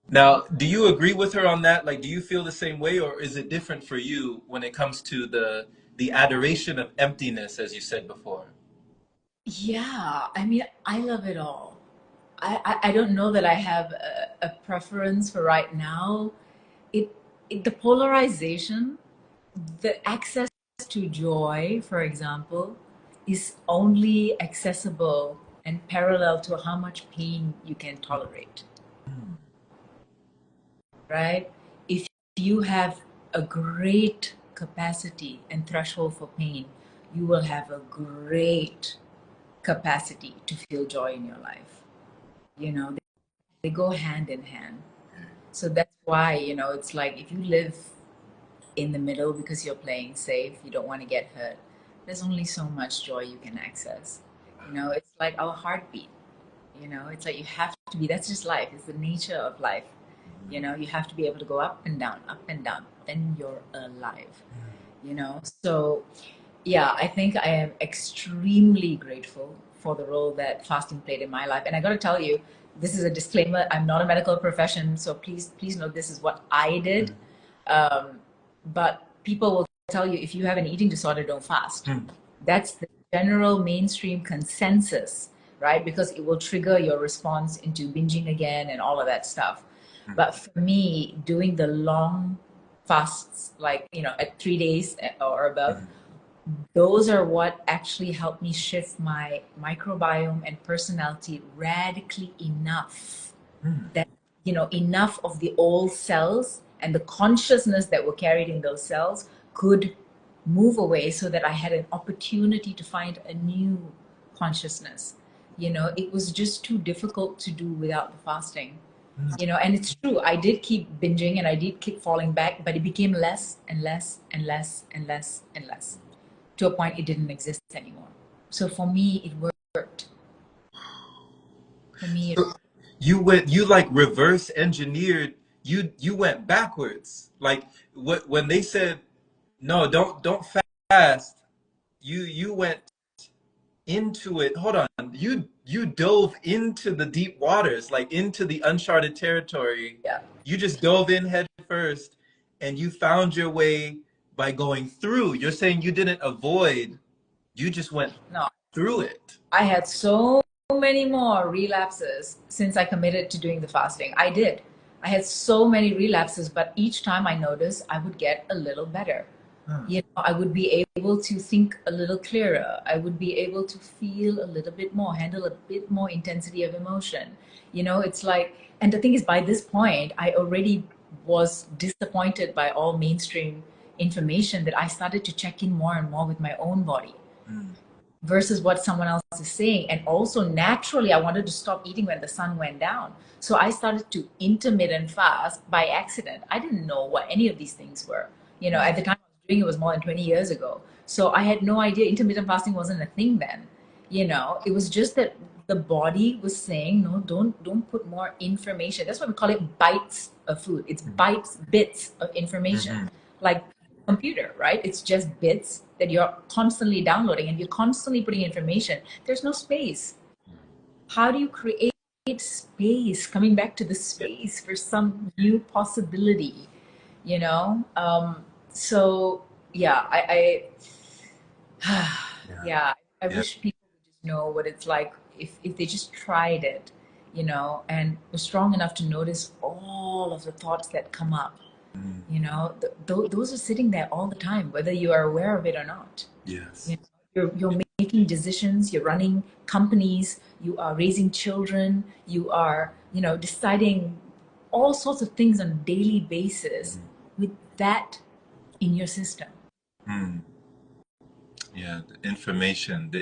Now, do you agree with her on that? Like, do you feel the same way, or is it different for you when it comes to the adoration of emptiness, as you said before? Yeah, I mean, I love it all. I don't know that I have a preference for right now. It, the polarization, the access to joy, for example, is only accessible and parallel to how much pain you can tolerate, right? If you have a great capacity and threshold for pain, you will have a great capacity to feel joy in your life. They go hand in hand. So that's why, it's like if you live in the middle because you're playing safe, you don't want to get hurt, there's only so much joy you can access. It's like our heartbeat. It's like you have to be, that's just life. It's the nature of life. You have to be able to go up and down, then you're alive. So yeah, I think I am extremely grateful for the role that fasting played in my life. And I got to tell you, this is a disclaimer. I'm not a medical profession, so please know this is what I did. But people will tell you if you have an eating disorder, don't fast. That's the general mainstream consensus, right? Because it will trigger your response into binging again and all of that stuff. But for me, doing the long fasts, like, at 3 days or above, those are what actually helped me shift my microbiome and personality radically enough that, enough of the old cells and the consciousness that were carried in those cells could move away so that I had an opportunity to find a new consciousness. It was just too difficult to do without the fasting. And it's true, I did keep binging and I did keep falling back, but it became less and less and less and less and less, to a point it didn't exist anymore. So for me, it worked. For me, So you like reverse engineered. You went backwards. Like when they said no, don't fast. You went into it. Hold on. You dove into the deep waters, like into the uncharted territory. yeah. You just dove in head first, and you found your way by going through. You're saying you didn't avoid. You just went No, through it. I had so many more relapses since I committed to doing the fasting. I did. I had so many relapses, but each time I noticed, I would get a little better. I would be able to think a little clearer. I would be able to feel a little bit more, handle a bit more intensity of emotion. It's like, and the thing is, by this point, I already was disappointed by all mainstream information that I started to check in more and more with my own body versus what someone else is saying. And also naturally, I wanted to stop eating when the sun went down. So I started to intermittent fast by accident. I didn't know what any of these things were. At the time I was doing it was more than 20 years ago. So I had no idea intermittent fasting wasn't a thing then. It was just that the body was saying, no, don't put more information. That's why we call it bites of food. It's bits of information. Like computer, right? It's just bits that you're constantly downloading and you're constantly putting information. There's no space. How do you create space? Coming back to the space for some new possibility, So yeah, yeah, I wish people would just know what it's like if they just tried it, and were strong enough to notice all of the thoughts that come up. Mm. You know, those are sitting there all the time, whether you are aware of it or not. Yes. You know, you're making decisions, you're running companies, you are raising children, you are, deciding all sorts of things on a daily basis with that in your system. Mm. Yeah, the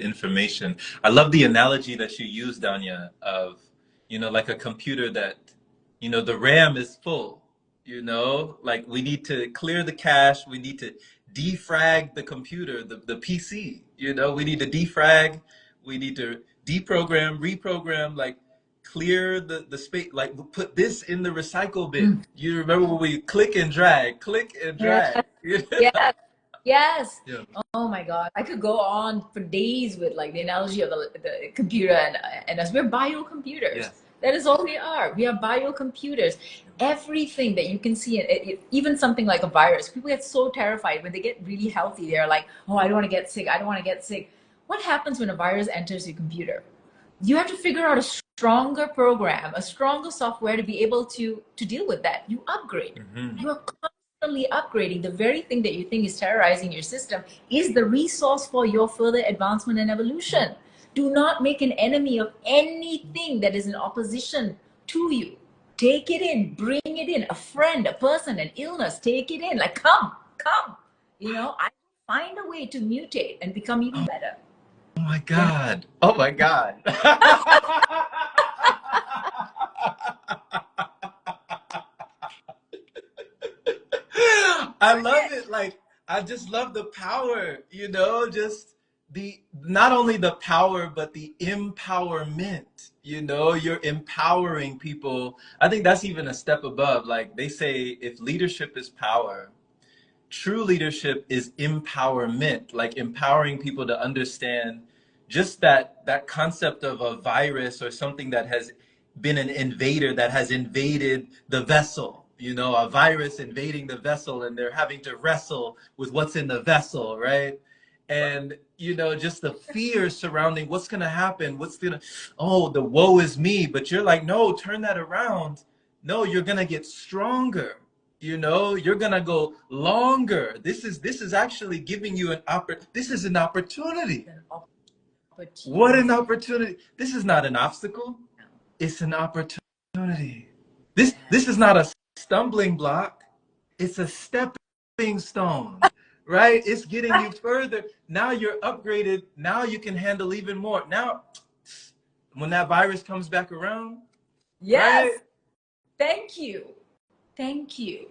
information. I love the analogy that you use, Danya, of, like a computer that, the RAM is full, like we need to clear the cache, we need to defrag the computer, the PC, we need to defrag, we need to deprogram, reprogram, like clear the space, like put this in the recycle bin. Mm. You remember when we click and drag, click and Yeah. drag? Yes. Yes. Yeah. Oh my God. I could go on for days with like the analogy of the computer and us. We're biocomputers. Yes. That is all we are. We are biocomputers. Everything that you can see, even something like a virus, people get so terrified when they get really healthy. They're like, oh, I don't want to get sick. I don't want to get sick. What happens when a virus enters your computer? You have to figure out a stronger program, a stronger software to be able to deal with that. You upgrade. Mm-hmm. You are constantly upgrading. The very thing that you think is terrorizing your system is the resource for your further advancement and evolution. Do not make an enemy of anything that is in opposition to you. Take it in, bring it in. A friend, a person, an illness, take it in. Like, come. I find a way to mutate and become even better. Oh my God. Oh my God. I love it. Like, I just love the power, just not only the power, but the empowerment. You're empowering people. I think that's even a step above. Like, they say if leadership is power, true leadership is empowerment, like empowering people to understand just that concept of a virus or something that has been an invader that has invaded the vessel, a virus invading the vessel, and they're having to wrestle with what's in the vessel, right? And just the fear surrounding what's going to happen, oh, the woe is me. But you're like, no, turn that around. No, you're going to get stronger. You're gonna go longer. This is actually giving you this is an opportunity. What an opportunity. This is not an obstacle. It's an opportunity. This is not a stumbling block. It's a stepping stone, right? It's getting you further. Now you're upgraded. Now you can handle even more. Now, when that virus comes back around, Yes. right? Thank you. Thank you.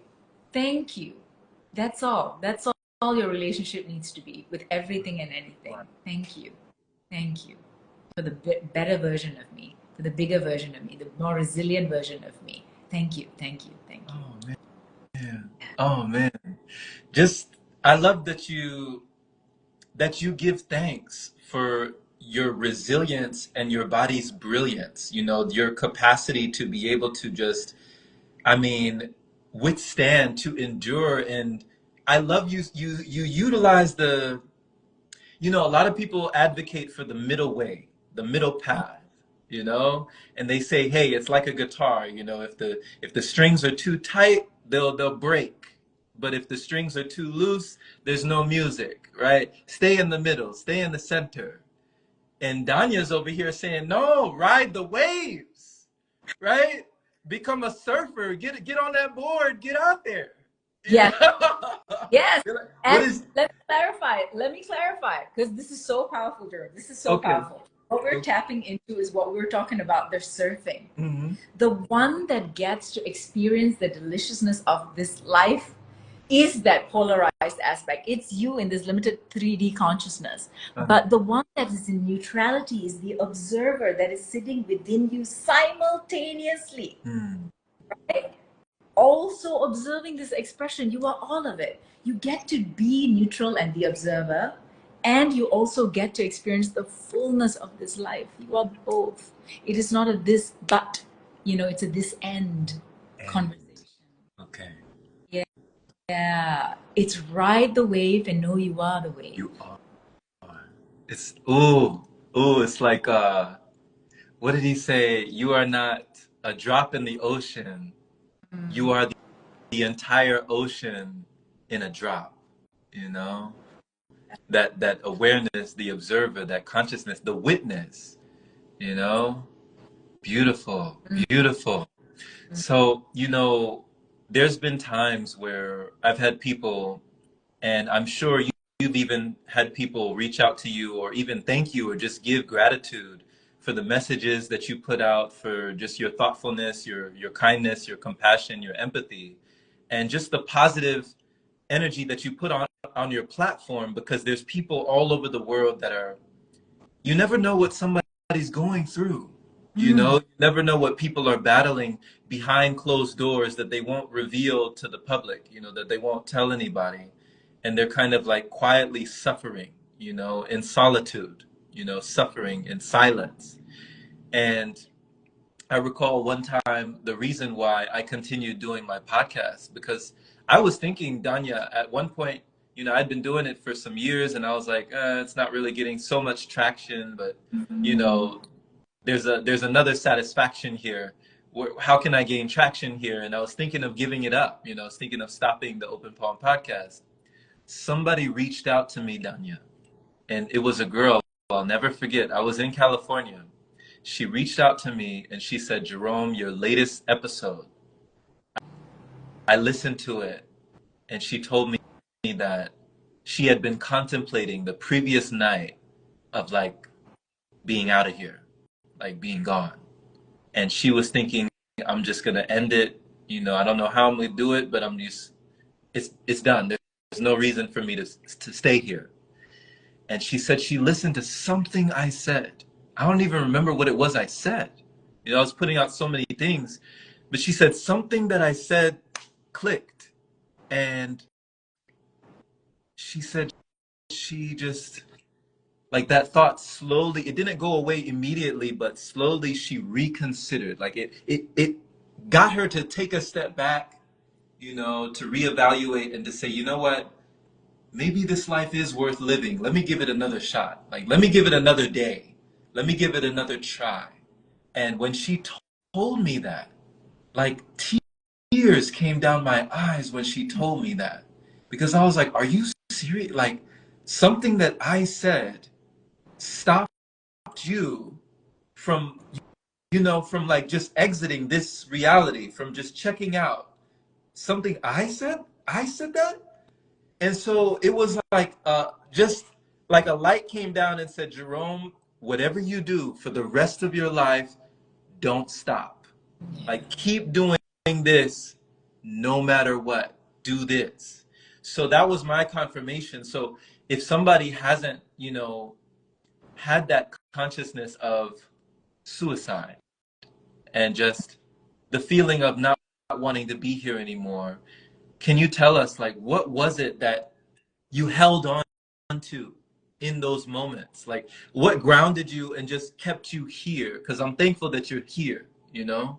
Thank you. That's all. That's all your relationship needs to be with everything and anything. Thank you. Thank you for the better version of me, for the bigger version of me, the more resilient version of me. Thank you. Thank you. Thank you. Oh man. Oh man. Just I love that you give thanks for your resilience and your body's brilliance, your capacity to be able to just, I mean, withstand, to endure. And I love you utilize a lot of people advocate for the middle way, the middle path, and they say, hey, it's like a guitar, if the strings are too tight, they'll break. But if the strings are too loose, there's no music, right? Stay in the middle, stay in the center. And Danya's over here saying, no, ride the waves, right? Become a surfer, get on that board, get out there. Yes. Yes. What And is let me clarify, because this is so powerful, Jerome. This is so powerful. What we're tapping into is what we were talking about, the surfing. Mm-hmm. The one that gets to experience the deliciousness of this life is that polarized aspect. It's you in this limited 3D consciousness. But the one that is in neutrality is the observer that is sitting within you simultaneously. Right? Also observing this expression. You are all of it. You get to be neutral and the observer, and you also get to experience the fullness of this life. You are both. It is not a this but, it's a this and conversation. Okay. Yeah, it's ride the wave and know you are the wave. You are. It's it's like what did he say? You are not a drop in the ocean. You are the entire ocean in a drop, you know? That awareness, the observer, that consciousness, the witness, you know? Beautiful, beautiful. So, you know, there's been times where I've had people, and I'm sure you've even had people reach out to you or even thank you or just give gratitude for the messages that you put out, for just your thoughtfulness, your kindness, your compassion, your empathy, and just the positive energy that you put on your platform, because there's people all over the world that are, you never know what somebody's going through. You know, you never know what people are battling behind closed doors that they won't reveal to the public, you know, that they won't tell anybody. And they're kind of like quietly suffering, you know, in solitude, you know, suffering in silence. And I recall one time the reason why I continued doing my podcast, because I was thinking, Danya, at one point, you know, I'd been doing it for some years and I was like, it's not really getting so much traction, but, you know, there's another satisfaction here. How can I gain traction here? And I was thinking of giving it up. You know, I was thinking of stopping the Open Palm podcast. Somebody reached out to me, Danya, and it was a girl. I'll never forget. I was in California. She reached out to me and she said, Jerome, your latest episode, I listened to it, and she told me that she had been contemplating the previous night of like being out of here, like being gone. And she was thinking, I'm just gonna end it. You know, I don't know how I'm gonna do it, but it's done. There's no reason for me to stay here. And she said she listened to something I said. I don't even remember what it was I said. You know, I was putting out so many things, but she said something that I said clicked. And she said she just, like, that thought slowly, it didn't go away immediately, but slowly she reconsidered. Like it got her to take a step back, you know, to reevaluate and to say, you know what, maybe this life is worth living. Let me give it another shot. Like, let me give it another day. Let me give it another try. And when she told me that, like, tears came down my eyes when she told me that. Because I was like, are you serious? Like, something that I said stopped you from, you know, from like just exiting this reality, from just checking out something I said that. And so it was like just like a light came down and said, Jerome, whatever you do for the rest of your life, don't stop. Like, keep doing this no matter what. Do this. So that was my confirmation. So if somebody hasn't, you know, had that consciousness of suicide and just the feeling of not wanting to be here anymore, can you tell us, like, what was it that you held on to in those moments? Like, what grounded you and just kept you here? Because I'm thankful that you're here, you know?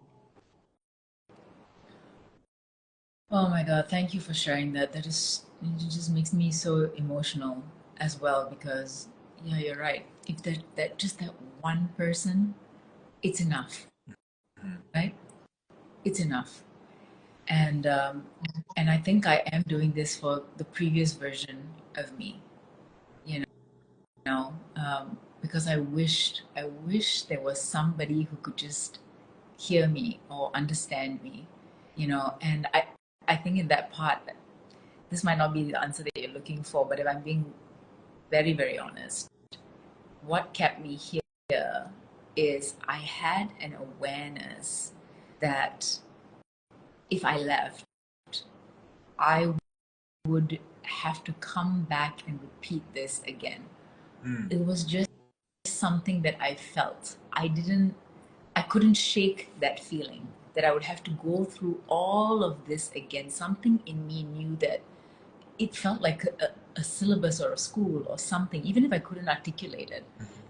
Oh my God, thank you for sharing that. That is, it just makes me so emotional as well, because yeah, you're right. If that just that one person, it's enough, right? It's enough. And I think I am doing this for the previous version of me, you know, because I wish there was somebody who could just hear me or understand me, you know. And I think in that part, this might not be the answer that you're looking for, but if I'm being very, very honest, what kept me here is I had an awareness that if I left, I would have to come back and repeat this again. It was just something that I felt. I couldn't shake that feeling that I would have to go through all of this again. Something in me knew that it felt like a syllabus or a school or something, even if I couldn't articulate it.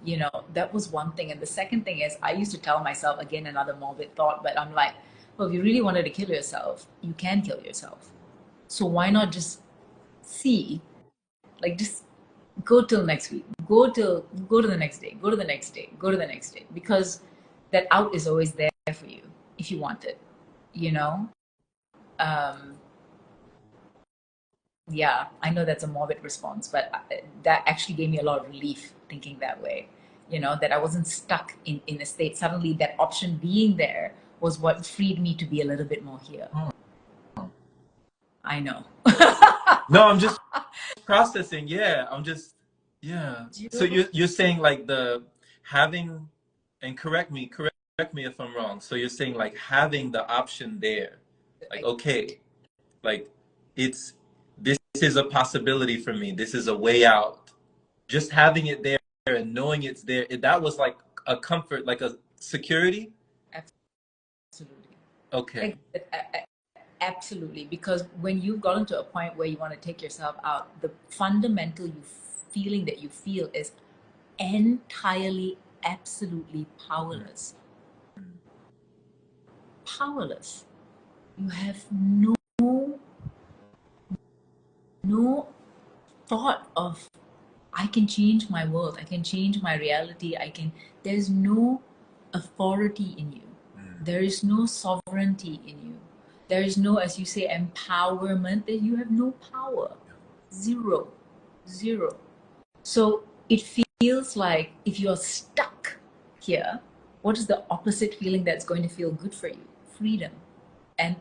You know, that was one thing. And the second thing is, I used to tell myself, again, another morbid thought, but I'm like, well, if you really wanted to kill yourself, you can kill yourself. So why not just see, like, just go till next week, go to the next day, go to the next day, go to the next day, because that out is always there for you if you want it, you know. Yeah, I know that's a morbid response, but that actually gave me a lot of relief thinking that way. That I wasn't stuck in a state. Suddenly, that option being there was what freed me to be a little bit more here. Oh. I know. No, I'm just processing. Yeah, I'm just, yeah. So you're saying like the having, and correct me if I'm wrong. So you're saying like having the option there, like okay, like it's this is a possibility for me. This is a way out. Just having it there and knowing it's there, that was like a comfort, like a security. Absolutely. Okay. Absolutely. Because when you've gotten to a point where you want to take yourself out, the fundamental feeling that you feel is entirely, absolutely powerless. Powerless. You have no thought of, I can change my world, I can change my reality, there's no authority in you. There is no sovereignty in you. There is no, as you say, empowerment, that you have no power. Zero. So it feels like if you're stuck here, what is the opposite feeling that's going to feel good for you? Freedom. And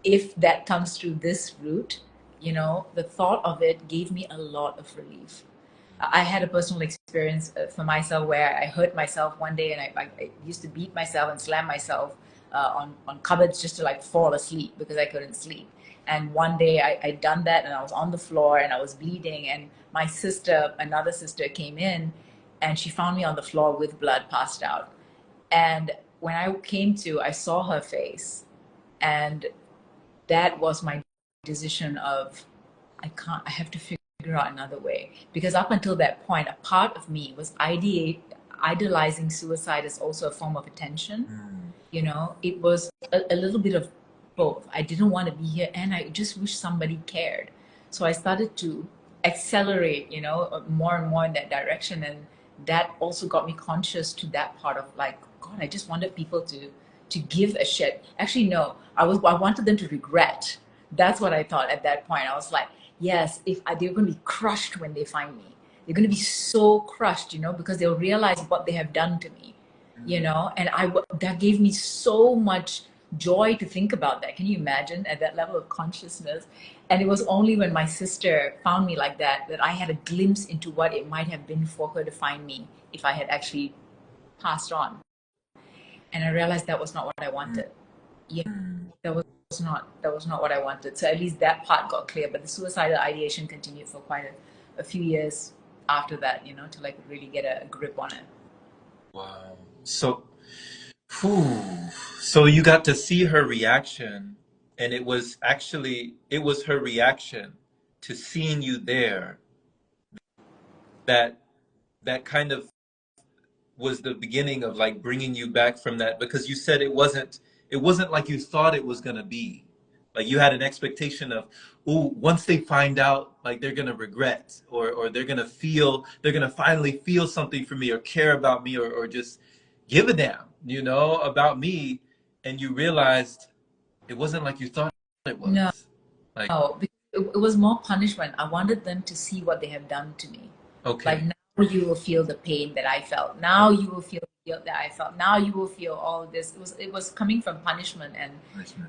if that comes through this route, the thought of it gave me a lot of relief. I had a personal experience for myself where I hurt myself one day, and I used to beat myself and slam myself on cupboards just to like fall asleep because I couldn't sleep. And one day I'd done that, and I was on the floor and I was bleeding, and my sister, another sister, came in and she found me on the floor with blood, passed out. And when I came to, I saw her face, and that was my decision of, I have to figure out another way. Because up until that point, a part of me was idolizing suicide as also a form of attention. It was a little bit of both. I didn't want to be here, and I just wish somebody cared. So I started to accelerate, more and more in that direction. And that also got me conscious to that part of like, God, I just wanted people to give a shit. Actually, no, I wanted them to regret. That's what I thought at that point. I was like, yes, they're going to be crushed when they find me. They're going to be so crushed, because they'll realize what they have done to me, and that gave me so much joy to think about that. Can you imagine, at that level of consciousness? And it was only when my sister found me like that I had a glimpse into what it might have been for her to find me if I had actually passed on. And I realized that was not what I wanted. Yeah, that was not what I wanted. So at least that part got clear. But the suicidal ideation continued for quite a few years after that, to like really get a grip on it. Wow. So you got to see her reaction, and it was her reaction to seeing you there that kind of was the beginning of like bringing you back from that, because you said it wasn't like you thought it was going to be. Like you had an expectation of, oh, once they find out, like they're going to regret, or they're going to finally feel something for me, or care about me, or just give a damn, about me. And you realized it wasn't like you thought it was. No, like, it was more punishment. I wanted them to see what they have done to me. Okay. Like, now you will feel the pain that I felt. Now you will feel the guilt that I felt. Now you will feel all this. It was coming from punishment. And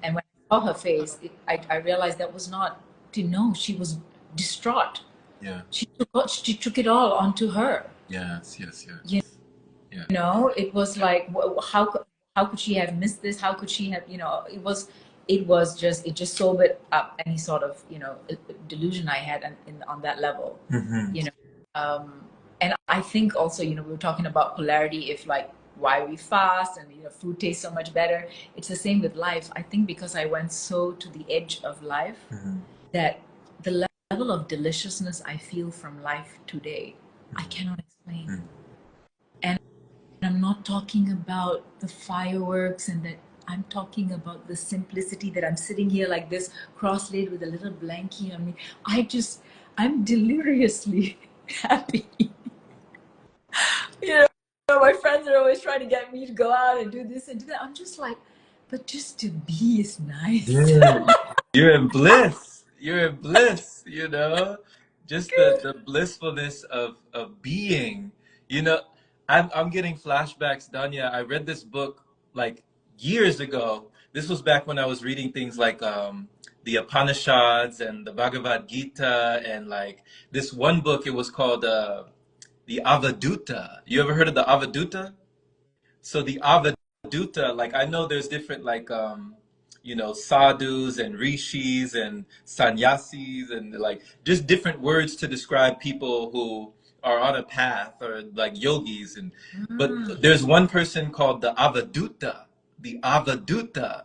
when I saw her face, I realized that was not to know. She was distraught. Yeah. She took it all onto her. Yes. It was like, how could she have missed this? How could she have, it just sobered up any sort of, delusion I had on that level. And I think also, we were talking about polarity, if like why we fast and, food tastes so much better. It's the same with life. I think because I went so to the edge of life, that the level of deliciousness I feel from life today, I cannot explain. And I'm not talking about the fireworks and that. I'm talking about the simplicity that I'm sitting here like this, cross-laid with a little blankie on me. I'm deliriously happy. My friends are always trying to get me to go out and do this and do that. I'm just like, but just to be is nice. Yeah. You're in bliss. You're in bliss, you know? Just the blissfulness of being. You know, I'm getting flashbacks, Danya. I read this book like years ago. This was back when I was reading things like the Upanishads and the Bhagavad Gita, and like this one book, it was called the Avadutta. You ever heard of the Avadutta? So the Avadutta, like I know there's different like you know, sadhus and rishis and sannyasis and like just different words to describe people who are on a path or like yogis, and but there's one person called the Avadutta,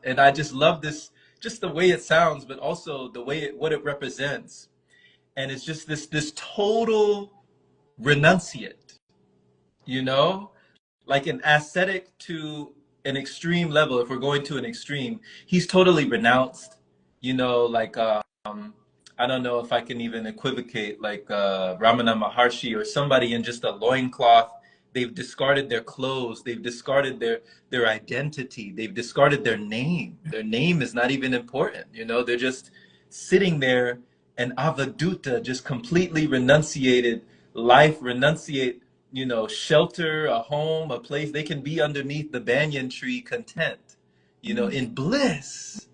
and I just love this, just the way it sounds, but also the way what it represents. And it's just this total renunciate, you know, like an ascetic to an extreme level. If we're going to an extreme, he's totally renounced, you know, like I don't know if I can even equivocate, like Ramana Maharshi or somebody in just a loincloth. They've discarded their clothes, they've discarded their identity, they've discarded their name. Their name is not even important, you know, they're just sitting there, and Avadutta just completely renunciated life, renunciate, you know, shelter, a home, a place. They can be underneath the banyan tree content, you know, in bliss,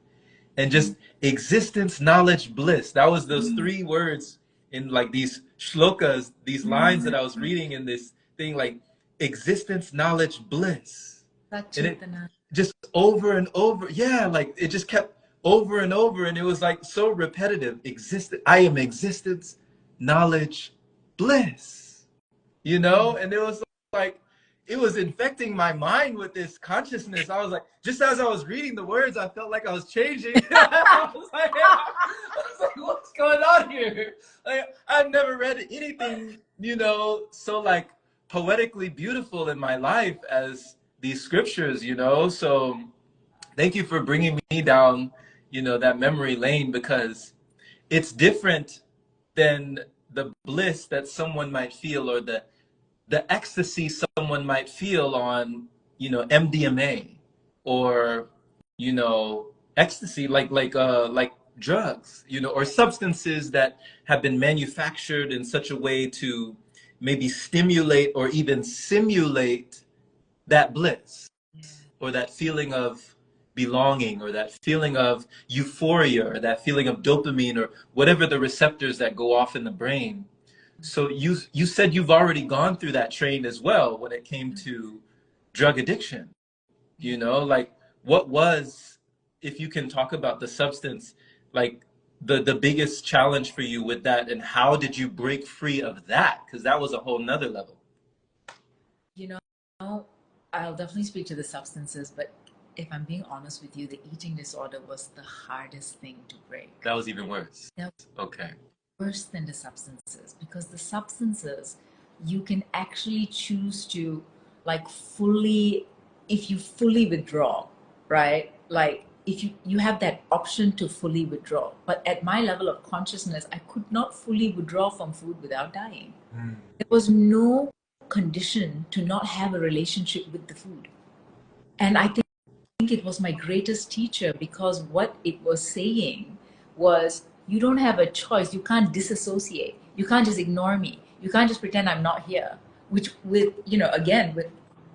and just existence, knowledge, bliss. That was those three words in like these shlokas, these lines that I was reading in this thing, like existence, knowledge, bliss. And it just over and over, yeah, like it just kept over and over, and it was like so repetitive. I am existence, knowledge, bliss, you know. And it was like it was infecting my mind with this consciousness. I was like, just as I was reading the words, I felt like I was changing. I was like, what's going on here? Like, I've never read anything, you know, so like poetically beautiful in my life as these scriptures, you know. So thank you for bringing me down, you know, that memory lane, because it's different than the bliss that someone might feel, or the ecstasy someone might feel on, you know, MDMA, or, you know, ecstasy, like drugs, you know, or substances that have been manufactured in such a way to maybe stimulate or even simulate that bliss, or that feeling of belonging, or that feeling of euphoria, or that feeling of dopamine, or whatever the receptors that go off in the brain. So you said you've already gone through that train as well when it came to drug addiction. You know, like what was, if you can talk about the substance, like the biggest challenge for you with that, and how did you break free of that? Because that was a whole nother level. You know, I'll definitely speak to the substances, but if I'm being honest with you, the eating disorder was the hardest thing to break. That was even worse. That Okay. worse than the substances, because the substances you can actually choose to like fully, if you fully withdraw, right? Like if you have that option to fully withdraw. But at my level of consciousness, I could not fully withdraw from food without dying. There was no condition to not have a relationship with the food. And I think it was my greatest teacher, because what it was saying was, you don't have a choice. You can't disassociate. You can't just ignore me. You can't just pretend I'm not here. Which with, you know, again, with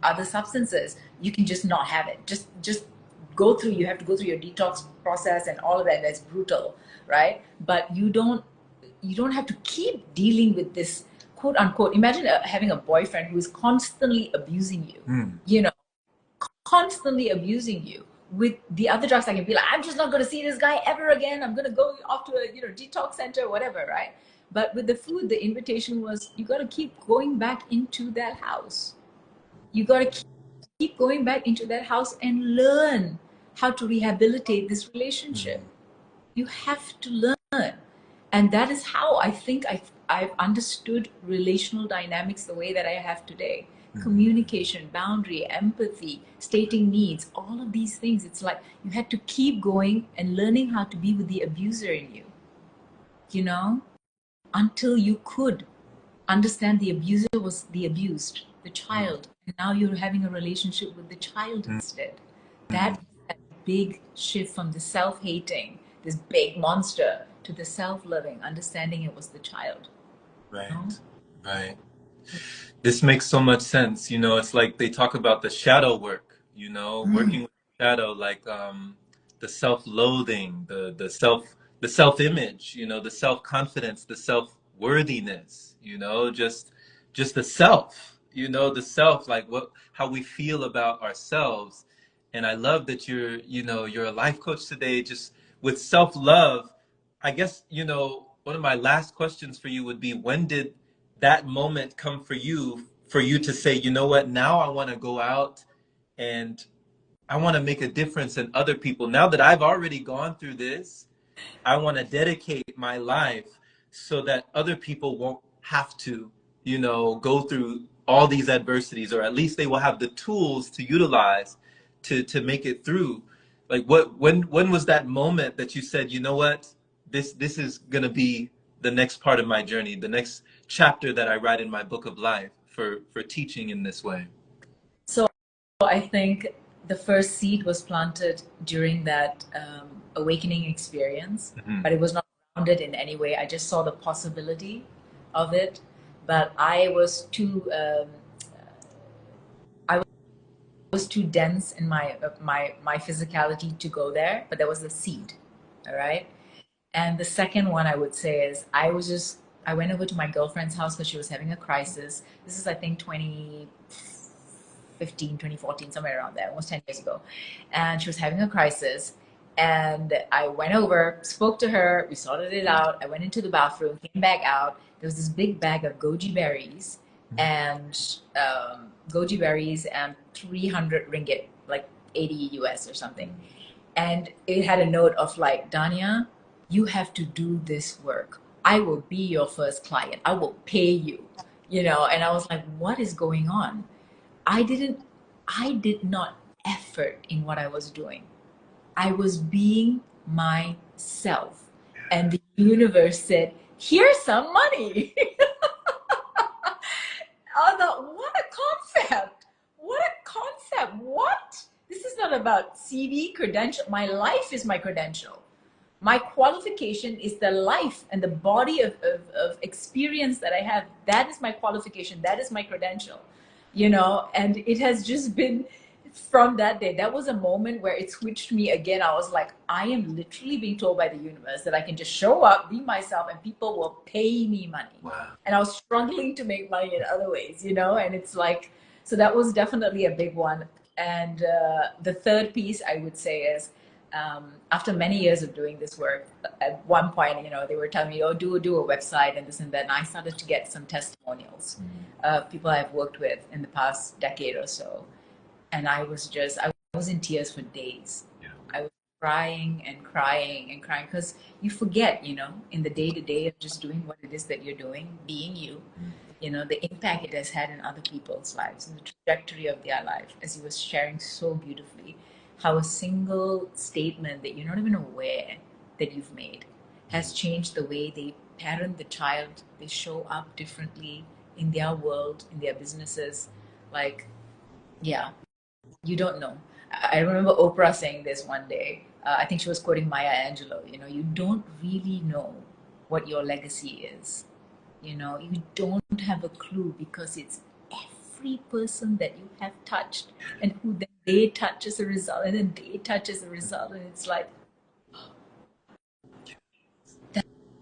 other substances, you can just not have it. Just go through, you have to go through your detox process and all of that. That's brutal, right? But you don't have to keep dealing with this, quote unquote. Imagine having a boyfriend who is constantly abusing you, you know, constantly abusing you. With the other drugs, I can be like, I'm just not going to see this guy ever again. I'm going to go off to a, you know, detox center, whatever, right? But with the food, the invitation was, you got to keep going back into that house. You got to keep going back into that house and learn how to rehabilitate this relationship. You have to learn. And that is how I think I've understood relational dynamics the way that I have today. Communication, boundary, empathy, stating needs, all of these things. It's like you had to keep going and learning how to be with the abuser in you, you know, until you could understand the abuser was the abused, the child. And now you're having a relationship with the child instead. That is a big shift from the self-hating, this big monster, to the self-loving, understanding it was the child. Right. You know? Right. This makes so much sense. You know, it's like they talk about the shadow work, you know, working with shadow, like the self-loathing, the self-image, you know, the self-confidence, the self-worthiness, you know, just the self, you know, the self, like how we feel about ourselves. And I love that you're a life coach today, just with self-love. I guess, you know, one of my last questions for you would be, when did that moment come for you to say, you know what, now I want to go out and I want to make a difference in other people. Now that I've already gone through this, I want to dedicate my life so that other people won't have to, you know, go through all these adversities, or at least they will have the tools to utilize to make it through. Like when was that moment that you said, you know what, this is gonna be the next part of my journey, the next chapter that I write in my book of life for teaching in this way? So I think the first seed was planted during that awakening experience, Mm-hmm. but it was not grounded in any way. I just saw the possibility of it, but I was too dense in my physicality to go there. But there was the seed, all right. And the second one I would say is I went over to my girlfriend's house because she was having a crisis. This is, I think, 2015, 2014, somewhere around there, almost 10 years ago. And she was having a crisis. And I went over, spoke to her, we sorted it out. I went into the bathroom, came back out. There was this big bag of goji berries and 300 ringgit, like 80 US or something. And it had a note of like, Dhanya, you have to do this work. I will be your first client. I will pay you, you know. And I was like, what is going on? I did not effort in what I was doing. I was being myself. And the universe said, here's some money. I thought, what a concept. What a concept. What? This is not about CV, credential. My life is my credential. My qualification is the life and the body of experience that I have. That is my qualification. That is my credential, you know. And it has just been from that day. That was a moment where it switched me again. I was like, I am literally being told by the universe that I can just show up, be myself, and people will pay me money. Wow. And I was struggling to make money in other ways, you know. And it's like, so that was definitely a big one. And the third piece I would say is, after many years of doing this work, at one point, you know, they were telling me, oh, do a website and this and that. And I started to get some testimonials of people I've worked with in the past decade or so. And I was in tears for days. Yeah. I was crying and crying and crying because you forget, you know, in the day-to-day of just doing what it is that you're doing, being you, you know, the impact it has had in other people's lives and the trajectory of their life, as you were sharing so beautifully, how a single statement that you're not even aware that you've made has changed the way they parent the child. They show up differently in their world, in their businesses. Like, yeah, you don't know. I remember Oprah saying this one day. I think she was quoting Maya Angelou. You know, you don't really know what your legacy is. You know, you don't have a clue because it's every person that you have touched and who then they touch as a result, and then they touch as a result, and it's like,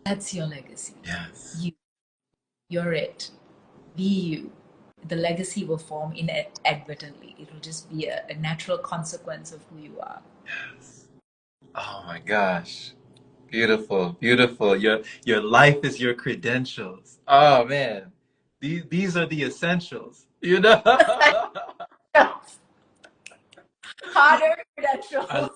that's your legacy. Yes. You're it. Be you. The legacy will form inadvertently. It will just be a natural consequence of who you are. Yes. Oh my gosh. Beautiful, beautiful. Your life is your credentials. Oh man. These are the essentials, you know? Harder I credentials.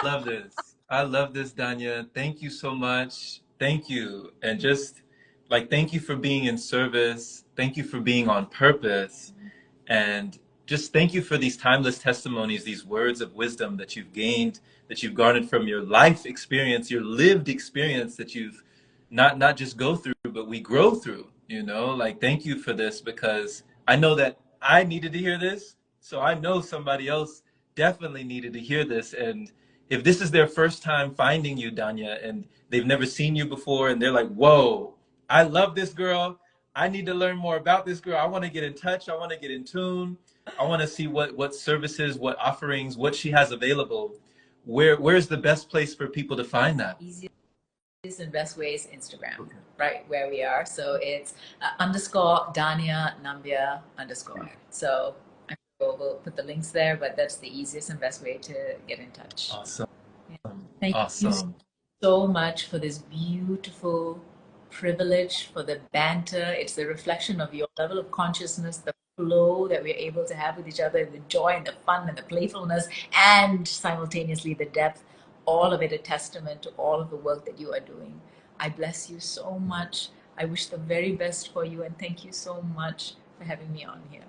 love this. I love this, Danya. Thank you so much. Thank you. And just like, thank you for being in service. Thank you for being on purpose. And just thank you for these timeless testimonies, these words of wisdom that you've gained, that you've garnered from your life experience, your lived experience that you've not just go through, but we grow through, you know? Like, thank you for this, because I know that I needed to hear this. So I know somebody else definitely needed to hear this. And if this is their first time finding you, Dhanya, and they've never seen you before, and they're like, whoa, I love this girl. I need to learn more about this girl. I want to get in touch. I want to get in tune. I want to see what services, what offerings, what she has available. Where's the best place for people to find that? Easiest and best way is Instagram, right where we are. So it's _ Dhanya Nambiar _. So I'm sure we'll put the links there, but that's the easiest and best way to get in touch. Awesome. Yeah. Thank you so much for this beautiful privilege, for the banter. It's the reflection of your level of consciousness, the flow that we're able to have with each other, the joy and the fun and the playfulness, and simultaneously the depth. All of it a testament to all of the work that you are doing. I bless you so much. I wish the very best for you, and thank you so much for having me on here.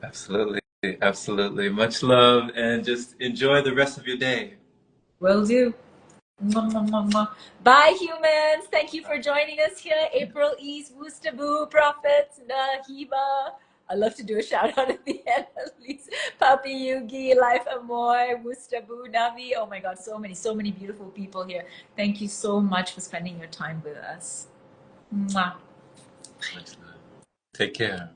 Absolutely. Absolutely. Much love, and just enjoy the rest of your day. Will do. Mwah, mwah, mwah, mwah. Bye, humans. Thank you for joining us here. April East, Woostabu, Prophets, Nahiba. I love to do a shout out at the end, at least. Papi Yugi, Life Amoy, Woostabu, Navi. Oh my God, so many beautiful people here. Thank you so much for spending your time with us. Mwah. Take care.